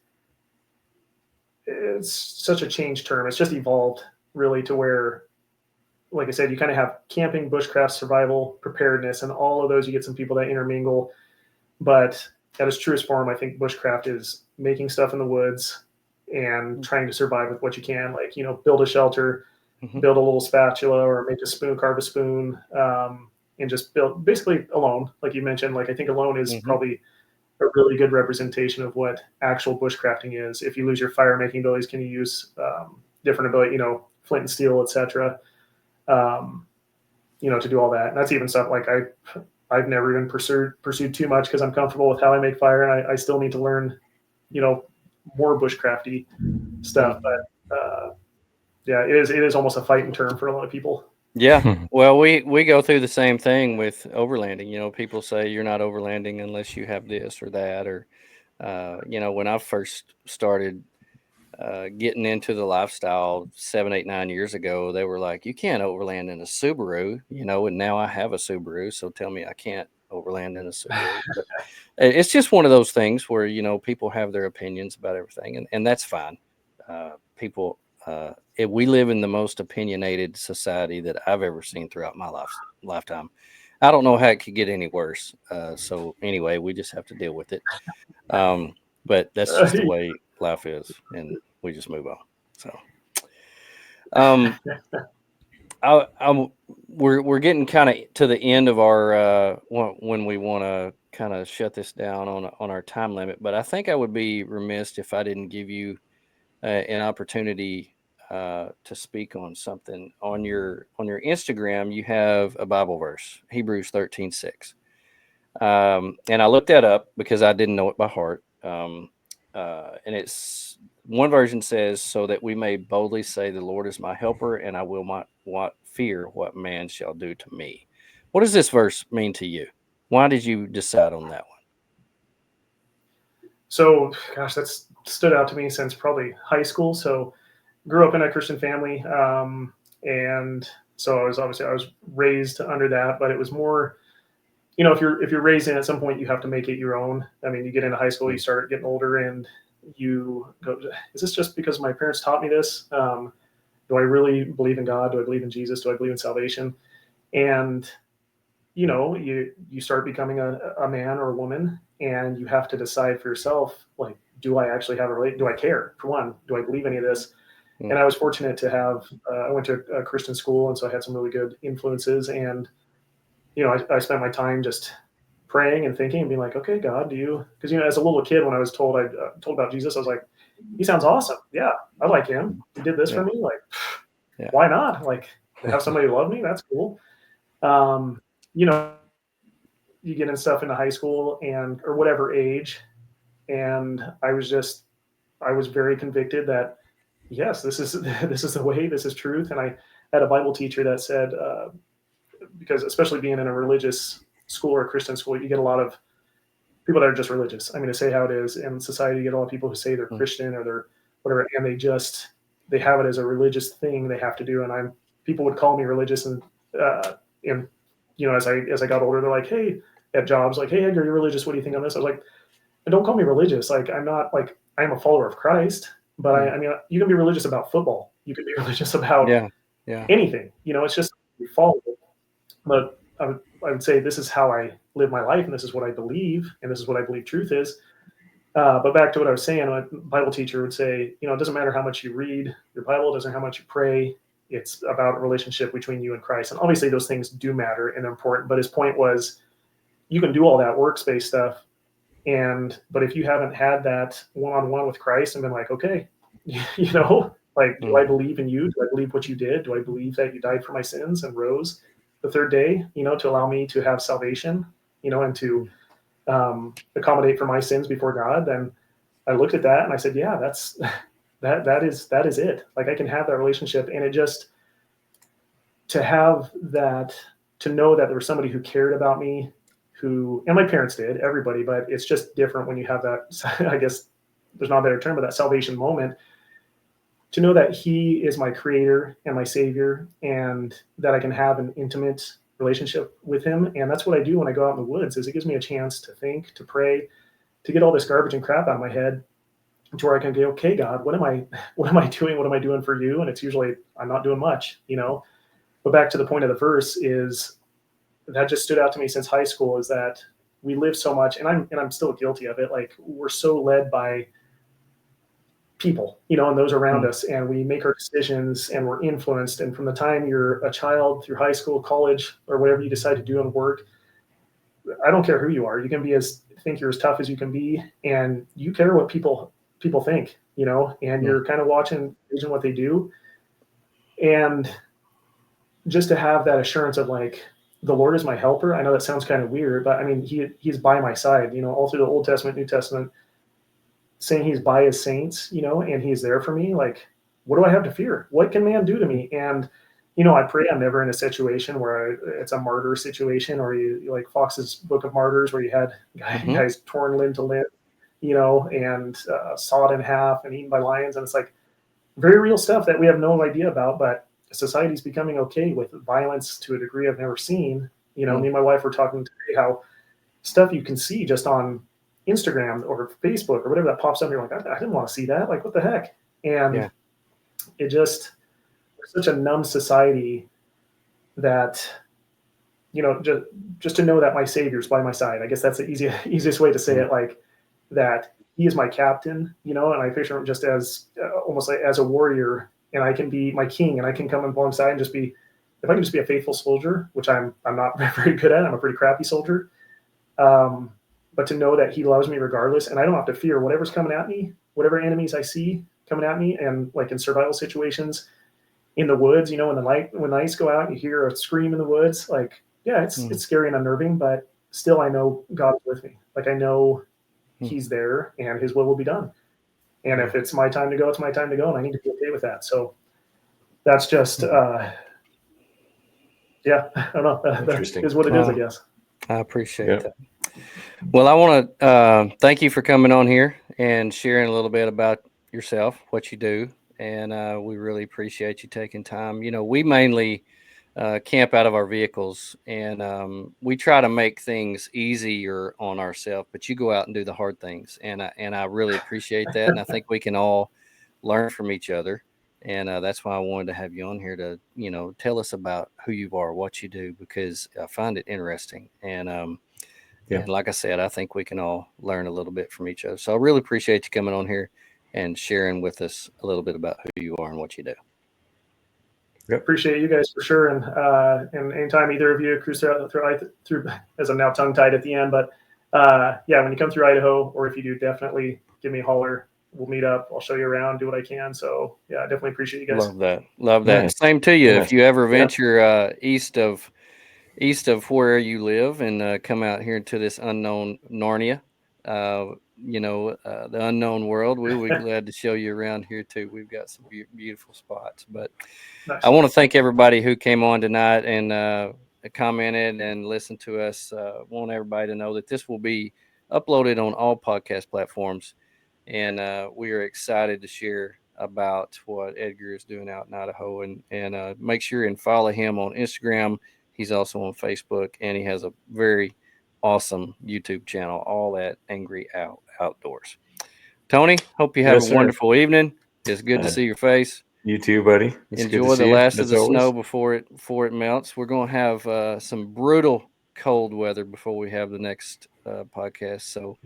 such a change term. It's just evolved really to where, like I said, you kind of have camping, bushcraft, survival, preparedness, and all of those, you get some people that intermingle. But at its truest form, I think bushcraft is making stuff in the woods and trying to survive with what you can, like, build a shelter, build a little spatula, or make a spoon, carve a spoon, and just build basically alone, like you mentioned. Like I think alone is Mm-hmm. probably a really good representation of what actual bushcrafting is. If you lose your fire making abilities, can you use different ability, flint and steel, etc. To do all that. And that's even stuff like I've never even pursued too much because I'm comfortable with how I make fire, and I still need to learn, more bushcrafty stuff. But yeah, it is almost a fighting term for a lot of people. Yeah. Well, we go through the same thing with overlanding. People say you're not overlanding unless you have this or that, or when I first started getting into the lifestyle 7, 8, 9 years ago, they were like, you can't overland in a Subaru, and now I have a Subaru. So tell me I can't overland in a Subaru. But it's just one of those things where, people have their opinions about everything, and that's fine. People, we live in the most opinionated society that I've ever seen throughout my lifetime. I don't know how it could get any worse. So anyway, we just have to deal with it. But that's just the way life is, and we just move on. So, we're getting kind of to the end of our when we want to kind of shut this down on our time limit. But I think I would be remiss if I didn't give you an opportunity to speak on something. On your Instagram. You have a Bible verse, Hebrews 13:6. And I looked that up because I didn't know it by heart. And it's one version says, so that we may boldly say, the Lord is my helper, and I will not fear what man shall do to me. What does this verse mean to you? Why did you decide on that one? So, gosh, that's stood out to me since probably high school. So, grew up in a Christian family, and so I was raised under that. But it was more, if you're raised in, at some point you have to make it your own. I mean, you get into high school, you start getting older, and you go, is this just because my parents taught me this? Do I really believe in God? Do I believe in Jesus? Do I believe in salvation? And you start becoming a man or a woman, and you have to decide for yourself, like, do I actually have a relate? Do I care? For one, do I believe any of this? And I was fortunate to have, I went to a Christian school, and so I had some really good influences. And, I spent my time just praying and thinking and being like, okay, God, do you, because, as a little kid, when I was told, told about Jesus, I was like, he sounds awesome. Yeah, I like him. He did this for me. Like, why not? Like, to have somebody love me, that's cool. Um, you know, you get in stuff into high school or whatever age. And I was very convicted that, yes, this is the way, this is truth. And I had a Bible teacher that said, because especially being in a religious school or a Christian school, you get a lot of people that are just religious. I mean, to say how it is in society, you get a lot of people who say they're Christian or they're whatever, and they have it as a religious thing they have to do. And people would call me religious, and as I got older, they're like, hey, at jobs, like, hey, Edgar, you're religious. What do you think on this? I was like, don't call me religious. Like, I'm not, like, I'm a follower of Christ, but I mean, you can be religious about football. You can be religious about anything. It's just you follow it. But I would say this is how I live my life, and this is what I believe, and this is what I believe truth is. But back to what I was saying, my Bible teacher would say, it doesn't matter how much you read your Bible, it doesn't matter how much you pray. It's about a relationship between you and Christ. And obviously those things do matter and they're important. But his point was, you can do all that works-based stuff, but if you haven't had that one-on-one with Christ and been like, okay, like, do I believe in you? Do I believe what you did? Do I believe that you died for my sins and rose the third day, to allow me to have salvation, and to accommodate for my sins before God? Then I looked at that and I said, yeah, that is it. Like, I can have that relationship, and it just, to have that, to know that there was somebody who cared about me, and my parents did, everybody, but it's just different when you have that, I guess there's not a better term, but that salvation moment, to know that he is my creator and my savior, and that I can have an intimate relationship with him. And that's what I do when I go out in the woods, is it gives me a chance to think, to pray, to get all this garbage and crap out of my head, to where I can go, okay, God, what am I doing? What am I doing for you? And it's usually, I'm not doing much, But back to the point of the verse, is that just stood out to me since high school, is that we live so much, and I'm still guilty of it. Like, we're so led by people, and those around us, and we make our decisions and we're influenced. And from the time you're a child through high school, college, or whatever you decide to do in work, I don't care who you are. You can think you're as tough as you can be, and you care what people think, and you're kind of watching what they do. And just to have that assurance of like, the Lord is my helper. I know that sounds kind of weird, but I mean, he's by my side, all through the Old Testament, New Testament, saying he's by his saints, and he's there for me. Like, what do I have to fear? What can man do to me? And, I pray I'm never in a situation where it's a martyr situation, or you like Fox's Book of Martyrs, where you had guys torn limb to limb, and sawed in half and eaten by lions. And it's like very real stuff that we have no idea about, but society's becoming okay with violence to a degree I've never seen. Me and my wife were talking today how stuff you can see just on Instagram or Facebook or whatever that pops up, you're like, I didn't want to see that. Like, what the heck? And it just, we're such a numb society that, just to know that my Savior's by my side. I guess that's the easiest way to say it, like that he is my captain, and I picture him just as almost like as a warrior, and I can be my king, and I can come alongside and just be, if I can just be a faithful soldier, which I'm not very good at. I'm a pretty crappy soldier. But to know that he loves me regardless, and I don't have to fear whatever's coming at me, whatever enemies I see coming at me. And like in survival situations in the woods, when the lights go out, and you hear a scream in the woods, like, yeah, it's scary and unnerving, but still I know God's with me. Like, I know he's there and his will be done. And if it's my time to go, it's my time to go, and I need to be okay with that. So that's just, I don't know. That is what it is, I guess. I appreciate that. Well, I want to thank you for coming on here and sharing a little bit about yourself, what you do, and we really appreciate you taking time. We mainly camp out of our vehicles, and we try to make things easier on ourselves, but you go out and do the hard things, and I really appreciate that, and I think we can all learn from each other, and that's why I wanted to have you on here to tell us about who you are, what you do, because I find it interesting, and like I said, I think we can all learn a little bit from each other. So I really appreciate you coming on here and sharing with us a little bit about who you are and what you do. Appreciate you guys for sure. And anytime either of you cruise through as I'm now tongue tied at the end, but when you come through Idaho, or if you do, definitely give me a holler. We'll meet up. I'll show you around, do what I can. So I definitely appreciate you guys. Love that. Nice. Same to you. Nice. If you ever venture east of where you live and come out here to this unknown Narnia, the unknown world, we'll be glad to show you around here too. We've got some beautiful spots. But nice. I want to thank everybody who came on tonight and commented and listened to us. Want everybody to know that this will be uploaded on all podcast platforms, and we are excited to share about what Edgar is doing out in Idaho. And make sure and follow him on Instagram. He's also on Facebook, and he has a very awesome YouTube channel, all at Angry Outdoors. Tony, hope you have a wonderful evening. It's good to see your face. You too, buddy. It's Enjoy the last of the snow before it melts. We're going to have some brutal cold weather before we have the next podcast. So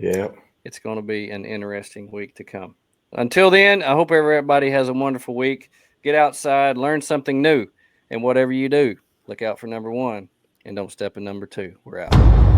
it's going to be an interesting week to come. Until then, I hope everybody has a wonderful week. Get outside, learn something new, and whatever you do, look out for number 1 and don't step in number 2. We're out.